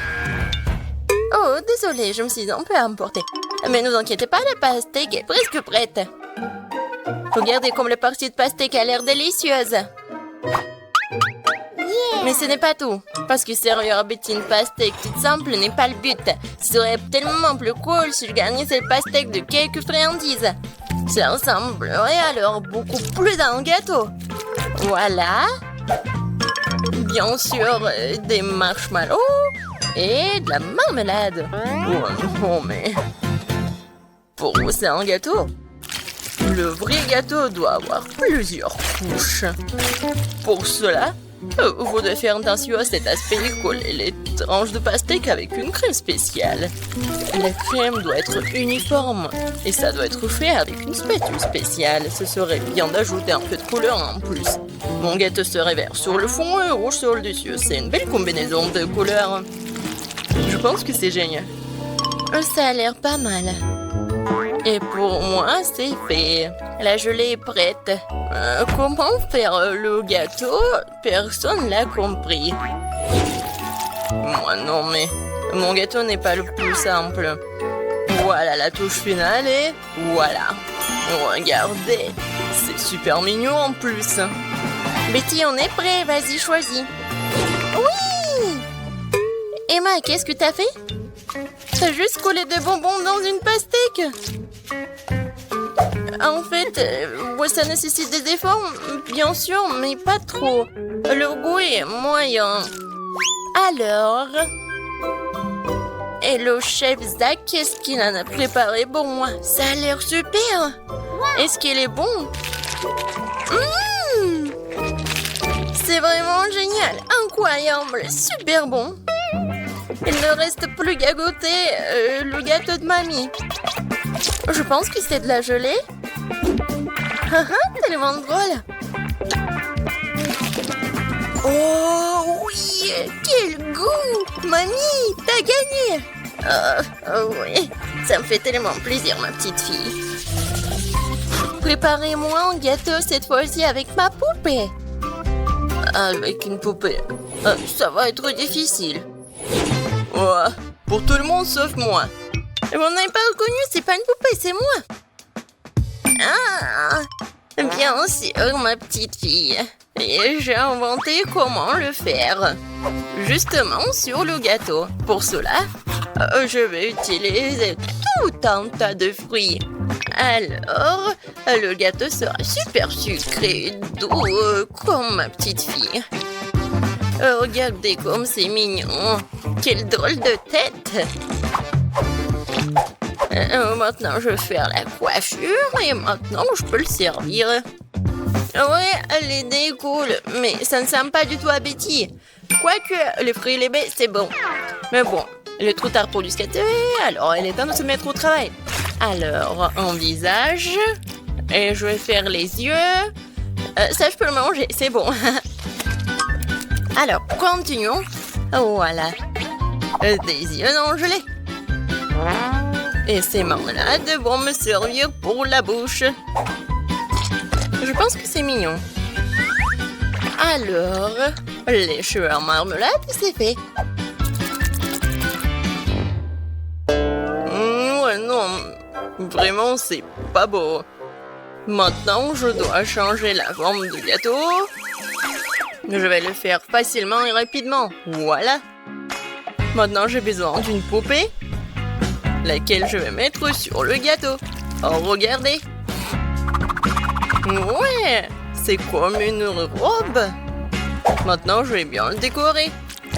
Oh, désolée, je me suis un peu emportée. Mais ne vous inquiétez pas, la pastèque est presque prête. Regardez comme la partie de pastèque a l'air délicieuse. Mais ce n'est pas tout. Parce que servir à Betty une pastèque toute simple n'est pas le but. Ce serait tellement plus cool si je gagnais cette pastèque de quelques friandises. Ça ressemblerait alors beaucoup plus à un gâteau. Voilà. Bien sûr, des marshmallows et de la marmelade. Oh non, mais... Pour vous, c'est un gâteau. Le vrai gâteau doit avoir plusieurs couches. Pour cela, vous devez faire attention à cet aspect et coller les tranches de pastèque avec une crème spéciale. La crème doit être uniforme et ça doit être fait avec une spatule spéciale. Ce serait bien d'ajouter un peu de couleur en plus. Mon gâteau serait vert sur le fond et rouge sur le dessus. C'est une belle combinaison de couleurs. Je pense que c'est génial. Ça a l'air pas mal. Et pour moi, c'est fait. La gelée est prête. Comment faire le gâteau? Personne l'a compris. Moi non, mais mon gâteau n'est pas le plus simple. Voilà la touche finale et voilà. Regardez, c'est super mignon en plus. Betty, on est prêt, vas-y, choisis. Oui! Emma, qu'est-ce que t'as fait? T'as juste collé des bonbons dans une pastèque. En fait, ça nécessite des efforts, bien sûr, mais pas trop. Le goût est moyen. Alors... Et le chef Zach, qu'est-ce qu'il en a préparé pour moi? Ça a l'air super. Est-ce qu'il est bon? C'est vraiment génial, incroyable, super bon. Il ne reste plus qu'à goûter le gâteau de mamie. Je pense que c'est de la gelée. Tellement drôle. Oh oui, quel goût! Mamie, t'as gagné! Oui, ça me fait tellement plaisir, ma petite fille. Préparez-moi un gâteau cette fois-ci avec ma poupée. Avec une poupée, ça va être difficile. Ouais, pour tout le monde sauf moi. Vous n'avez pas reconnu, c'est pas une poupée, c'est moi. Ah, bien sûr, ma petite fille. Et j'ai inventé comment le faire. Justement sur le gâteau. Pour cela, je vais utiliser tout un tas de fruits. Alors, le gâteau sera super sucré, doux, comme ma petite fille. Regardez comme c'est mignon. Quelle drôle de tête. Maintenant, je vais faire la coiffure et maintenant, je peux le servir. Ouais, l'idée est cool, mais ça ne semble pas du tout à Betty. Quoique, les fruits et les baies, c'est bon. Mais bon, il est trop tard pour du skater, alors il est temps de se mettre au travail. Alors, un visage, et je vais faire les yeux. Ça, je peux le manger, c'est bon. Alors, continuons. Voilà. Des yeux non gelés. Et ces marmelades vont me servir pour la bouche. Je pense que c'est mignon. Alors, les cheveux en marmelade, c'est fait. Ouais, non. Vraiment, c'est pas beau. Maintenant, je dois changer la forme du gâteau. Je vais le faire facilement et rapidement. Voilà. Maintenant, j'ai besoin d'une poupée, laquelle je vais mettre sur le gâteau. Oh, regardez. Ouais, c'est comme une robe. Maintenant, je vais bien le décorer.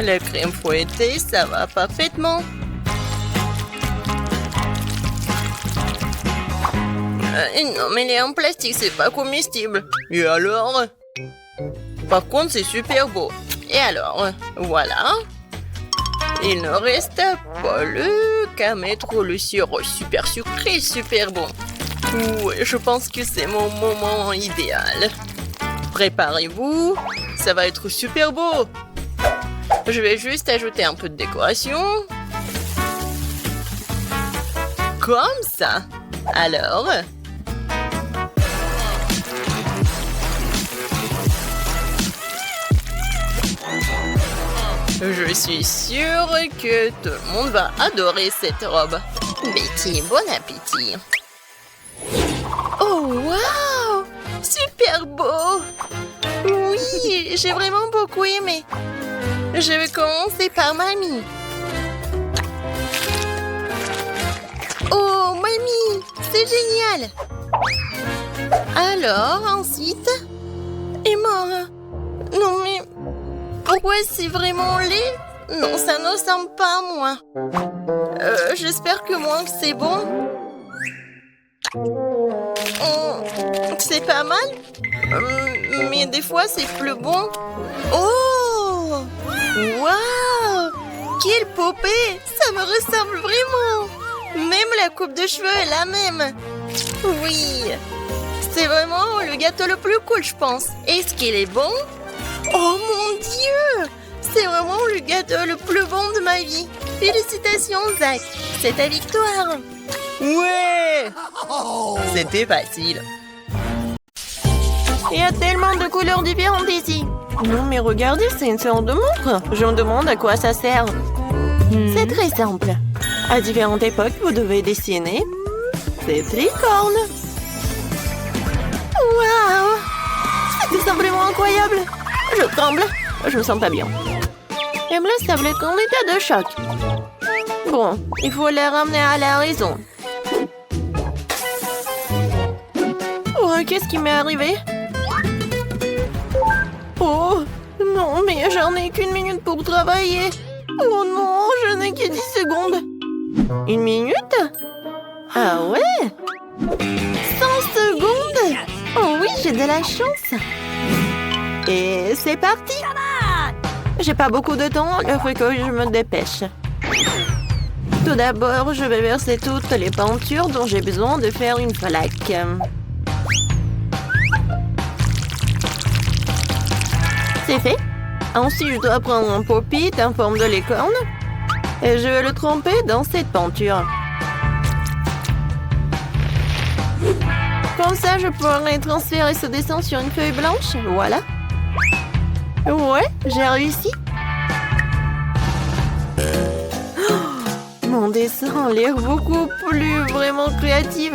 La crème fouettée, ça va parfaitement. Non, mais elle est en plastique, c'est pas comestible. Et alors? Par contre, c'est super beau. Et alors, voilà. Il ne reste pas qu'à mettre le sirop super sucré, super bon. Ouais, je pense que c'est mon moment idéal. Préparez-vous, ça va être super beau. Je vais juste ajouter un peu de décoration. Comme ça. Alors... Je suis sûre que tout le monde va adorer cette robe. Betty, bon appétit. Oh, waouh! Super beau! Oui, j'ai vraiment beaucoup aimé. Je vais commencer par mamie. Oh, mamie, c'est génial! Alors, ensuite... Et mort. Non mais... Pourquoi c'est vraiment laid? Non, ça ne ressemble pas à moi. J'espère que moi, c'est bon. C'est pas mal. Mais des fois, c'est plus bon. Oh! Waouh! Quelle poupée! Ça me ressemble vraiment! Même la coupe de cheveux est la même. Oui! C'est vraiment le gâteau le plus cool, je pense. Est-ce qu'il est bon? Oh mon Dieu! C'est vraiment le gâteau le plus bon de ma vie. Félicitations, Zach. C'est ta victoire. Ouais! C'était facile. Il y a tellement de couleurs différentes ici. Non, mais regardez, c'est une sorte de montre. Je me demande à quoi ça sert. C'est très simple. À différentes époques, vous devez dessiner cette licorne. Waouh! C'est tout simplement incroyable. Je tremble. Je me sens pas bien. Et me semble qu'en état de choc. Bon, il faut les ramener à la raison. Oh, qu'est-ce qui m'est arrivé? Oh, non, mais j'en ai qu'une minute pour travailler. Oh non, je n'ai que 10 secondes. Une minute? Ah ouais? 100 secondes? Oh oui, j'ai de la chance. Et c'est parti. J'ai pas beaucoup de temps, il faut que je me dépêche. Tout d'abord, je vais verser toutes les peintures dont j'ai besoin de faire une flaque. C'est fait. Ensuite, je dois prendre un pop-it en forme de licorne et je vais le tremper dans cette peinture. Comme ça, je pourrai transférer ce dessin sur une feuille blanche. Voilà. Ouais, j'ai réussi. Oh, mon dessin a l'air beaucoup plus vraiment créatif.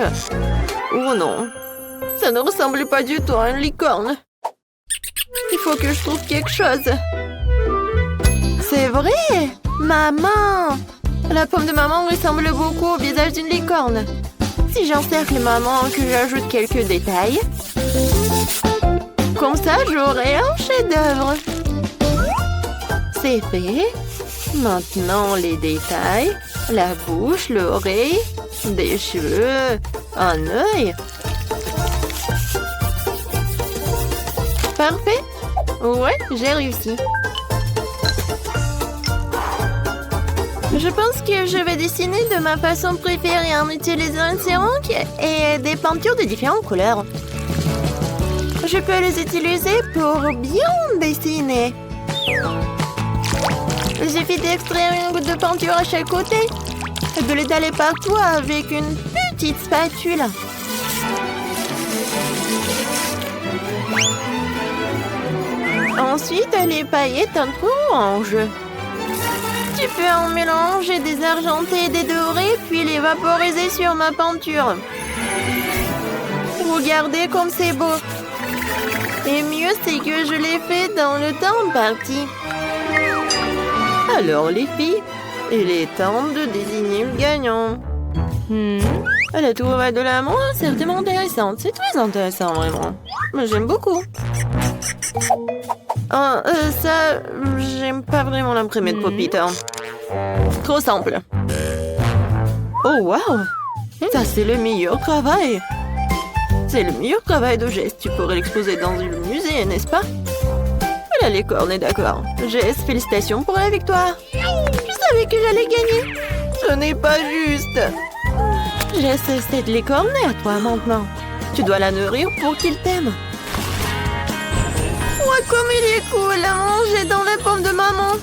Oh non, ça ne ressemble pas du tout à une licorne. Il faut que je trouve quelque chose. C'est vrai! Maman! La pomme de maman ressemble beaucoup au visage d'une licorne. Si j'encercle maman, que j'ajoute quelques détails... Comme ça, j'aurai un chef-d'œuvre. C'est fait. Maintenant, les détails. La bouche, l'oreille, des cheveux, un œil. Parfait. Ouais, j'ai réussi. Je pense que je vais dessiner de ma façon préférée en utilisant un céramique et des peintures de différentes couleurs. Je peux les utiliser pour bien dessiner. Il suffit d'extraire une goutte de peinture à chaque côté et de l'étaler partout avec une petite spatule. Ensuite, les paillettes un peu orange. Tu peux en mélanger des argentés et des dorés, puis les vaporiser sur ma peinture. Regardez comme c'est beau. Et mieux, c'est que je l'ai fait dans le temps imparti. Alors, les filles, il est temps de désigner le gagnant. La trouvaille de l'amour est certainement intéressante. C'est très intéressant, vraiment. J'aime beaucoup. Ça, j'aime pas vraiment l'imprimer de pop-it. Trop simple. Oh, wow! Ça, c'est le meilleur travail. C'est le meilleur travail de geste. Tu pourrais l'exposer dans un musée, n'est-ce pas? La licorne est d'accord. Jess, félicitations pour la victoire. Je savais que j'allais gagner. Ce n'est pas juste. Jess, cette licorne est à toi maintenant. Tu dois la nourrir pour qu'il t'aime. Oh, comme il est cool à manger dans la pomme de maman.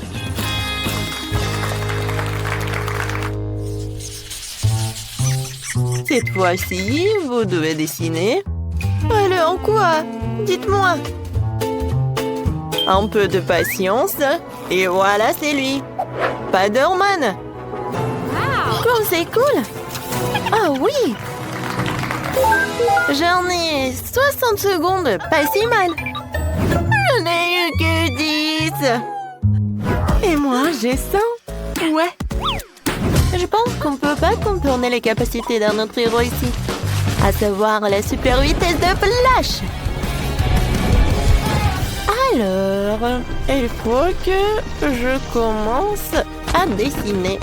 Cette fois-ci, vous devez dessiner. Alors quoi? Dites-moi. Un peu de patience. Et voilà, c'est lui. Spider-Man. Comme c'est cool. Ah oui. J'en ai 60 secondes. Pas si mal. Je n'ai eu que 10. Et moi, j'ai 100. Ouais. Je pense qu'on ne peut pas contourner les capacités d'un autre héros ici. à savoir la super vitesse de Flash. Alors, il faut que je commence à dessiner.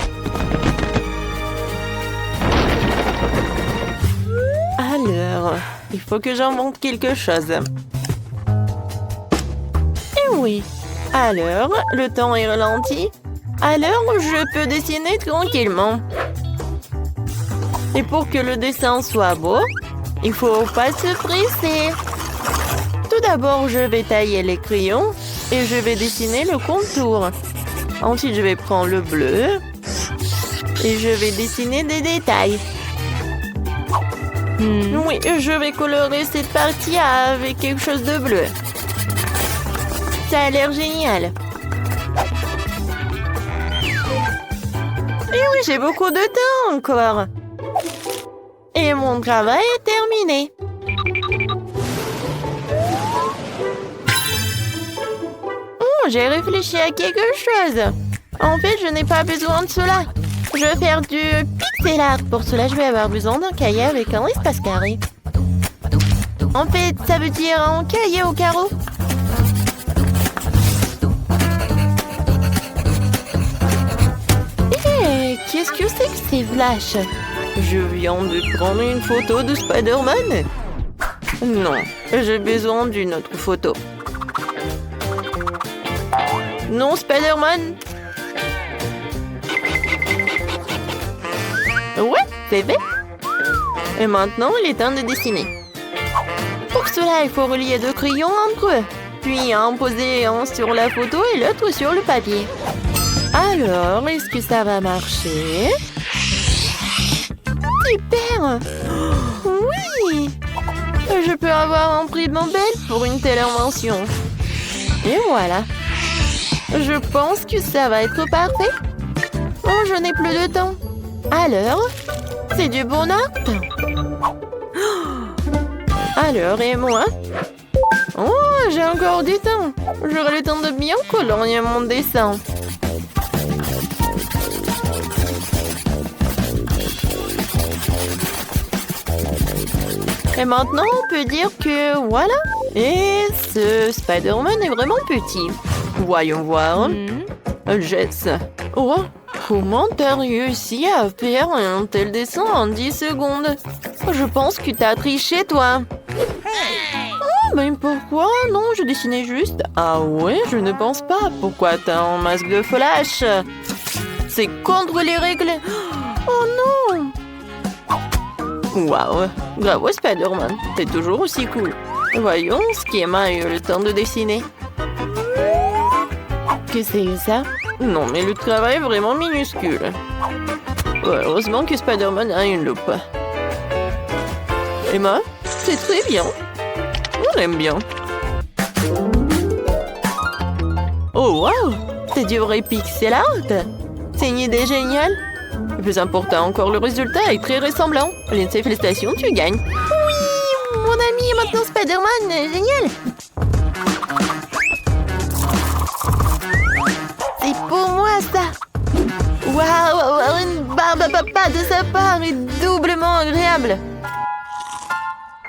Alors, il faut que j'invente quelque chose. Et oui, alors, le temps est ralenti. Alors, je peux dessiner tranquillement. Et pour que le dessin soit beau, il faut pas se presser. Tout d'abord, je vais tailler les crayons et je vais dessiner le contour. Ensuite, je vais prendre le bleu et je vais dessiner des détails. Oui, je vais colorer cette partie avec quelque chose de bleu. Ça a l'air génial. Et oui, j'ai beaucoup de temps encore. Et mon travail est terminé. J'ai réfléchi à quelque chose. En fait, je n'ai pas besoin de cela. Je vais faire du pixel art. Pour cela, je vais avoir besoin d'un cahier avec un espace carré. En fait, ça veut dire un cahier au carreau. Hé, qu'est-ce que c'est que ces flashs? Je viens de prendre une photo de Spider-Man. Non, j'ai besoin d'une autre photo. Non, Spider-Man. Ouais, c'est fait. Et maintenant, il est temps de dessiner. Pour cela, il faut relier deux crayons entre eux. Puis en poser un sur la photo et l'autre sur le papier. Alors, est-ce que ça va marcher? Super! Oui! Je peux avoir un prix Nobel pour une telle invention. Et voilà. Je pense que ça va être parfait. Oh, je n'ai plus de temps. Alors, c'est du bon art. Alors, et moi? Oh, j'ai encore du temps. J'aurai le temps de bien colorier mon dessin. Et maintenant, on peut dire que voilà. Et ce Spider-Man est vraiment petit. Voyons voir. Jess. Oh, comment t'as réussi à faire un tel dessin en 10 secondes? Je pense que t'as triché, toi. Oh, mais pourquoi? Non, je dessinais juste. Ah ouais, je ne pense pas. Pourquoi t'as un masque de Flash? C'est contre les règles. Oh non! Waouh! Bravo, Spider-Man. T'es toujours aussi cool. Voyons, Schéma a eu le temps de dessiner. Que c'est ça? Non, mais le travail est vraiment minuscule. Heureusement que Spider-Man a une loupe. Emma, c'est très bien. On aime bien. Oh, wow! C'est du vrai pixel art! C'est une idée géniale! Le plus important encore, le résultat est très ressemblant. Lindsay, félicitations, tu gagnes. Oui! Mon ami est maintenant Spider-Man! Génial! C'est pour moi, ça! Waouh! Avoir une barbe à papa de sa part est doublement agréable!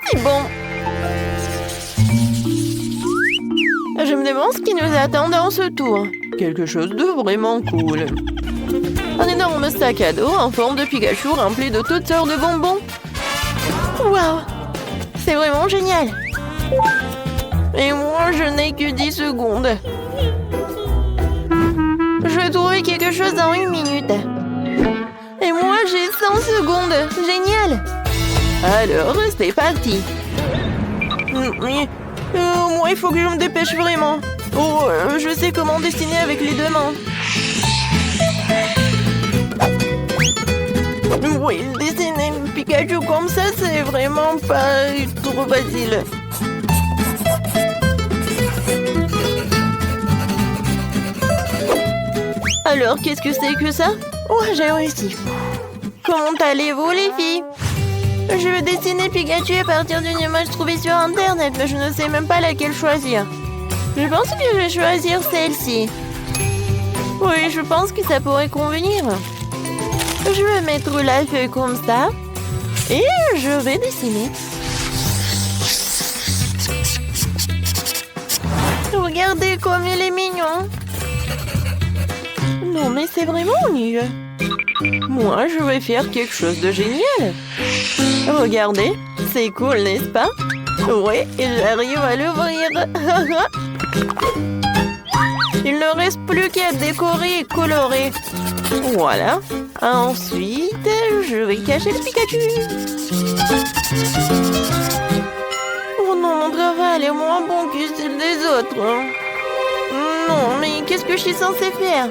C'est bon! Je me demande ce qui nous attend dans ce tour. Quelque chose de vraiment cool. Un énorme sac à dos en forme de Pikachu rempli de toutes sortes de bonbons. Waouh! C'est vraiment génial! Et moi, je n'ai que 10 secondes. Je vais trouver quelque chose en 1 minute. Et moi, j'ai 100 secondes. Génial! Alors, c'est parti. Moi, il faut que je me dépêche vraiment. Oh, je sais comment dessiner avec les deux mains. Oui, dessiner Pikachu comme ça, c'est vraiment pas trop facile. Alors, qu'est-ce que c'est que ça? Oh, j'ai réussi. Comment allez-vous, les filles? Je vais dessiner Pikachu à partir d'une image trouvée sur Internet, mais je ne sais même pas laquelle choisir. Je pense que je vais choisir celle-ci. Oui, je pense que ça pourrait convenir. Je vais mettre la feuille comme ça. Et je vais dessiner. Regardez comme il est mignon. Non, mais c'est vraiment nul. Moi, je vais faire quelque chose de génial. Regardez, c'est cool, n'est-ce pas? Oui, j'arrive à l'ouvrir. Il ne reste plus qu'à décorer et colorer. Voilà. Ensuite, je vais cacher le Pikachu. Oh non, mon travail est moins bon que celui des autres. Non, mais qu'est-ce que je suis censée faire?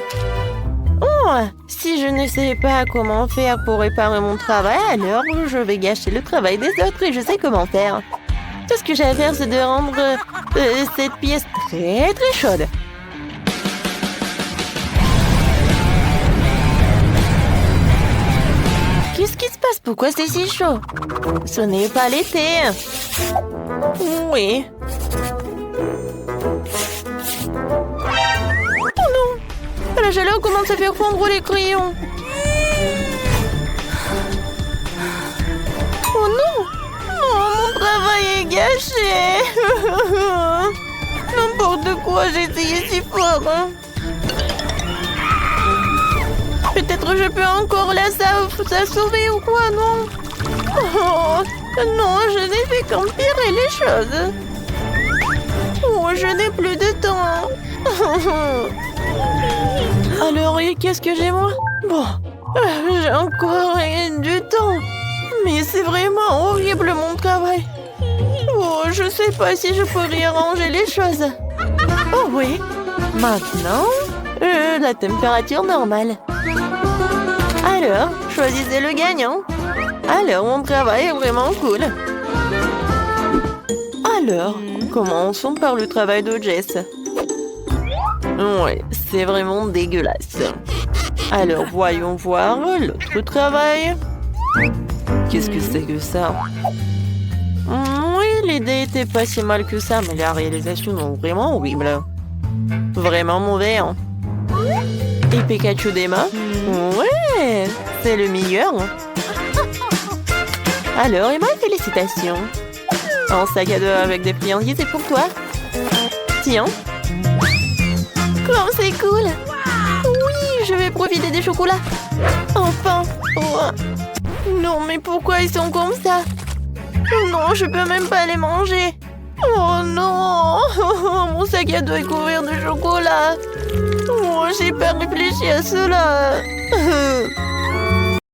Oh, si je ne sais pas comment faire pour réparer mon travail, alors je vais gâcher le travail des autres et je sais comment faire. Tout ce que j'ai à faire, c'est de rendre cette pièce très très chaude. Qu'est-ce qui se passe? Pourquoi c'est si chaud? Ce n'est pas l'été. Oui. Oh non! La chaleur commence à faire fondre les crayons. Oh non! Oh, mon travail est gâché. N'importe quoi, j'ai essayé si fort. Peut-être je peux encore la sauver ou quoi, non? Oh, non, je n'ai fait qu'empirer les choses. Oh, je n'ai plus de temps. Alors, qu'est-ce que j'ai moi? Bon, j'ai encore rien du temps. Mais c'est vraiment horrible mon travail. Oh, je sais pas si je peux réarranger les choses. Oh oui, maintenant, la température normale. Alors, choisissez le gagnant. Alors, mon travail est vraiment cool. Alors, commençons par le travail de Jess. Ouais, c'est vraiment dégueulasse. Alors, voyons voir l'autre travail. Qu'est-ce que c'est que ça? Oui, l'idée était pas si mal que ça, mais la réalisation est vraiment horrible. Vraiment mauvais, hein? Et Pikachu d'Emma? Ouais, c'est le meilleur. Alors, Emma, félicitations. Un sac à dos avec des friandises, c'est pour toi. Tiens. Comme c'est cool. Oui, je vais profiter des chocolats. Enfin. Oh. Non, mais pourquoi ils sont comme ça? Non, je peux même pas les manger. Oh non. Mon sac à dos est couvert de chocolat. Oh, j'ai pas réfléchi à cela.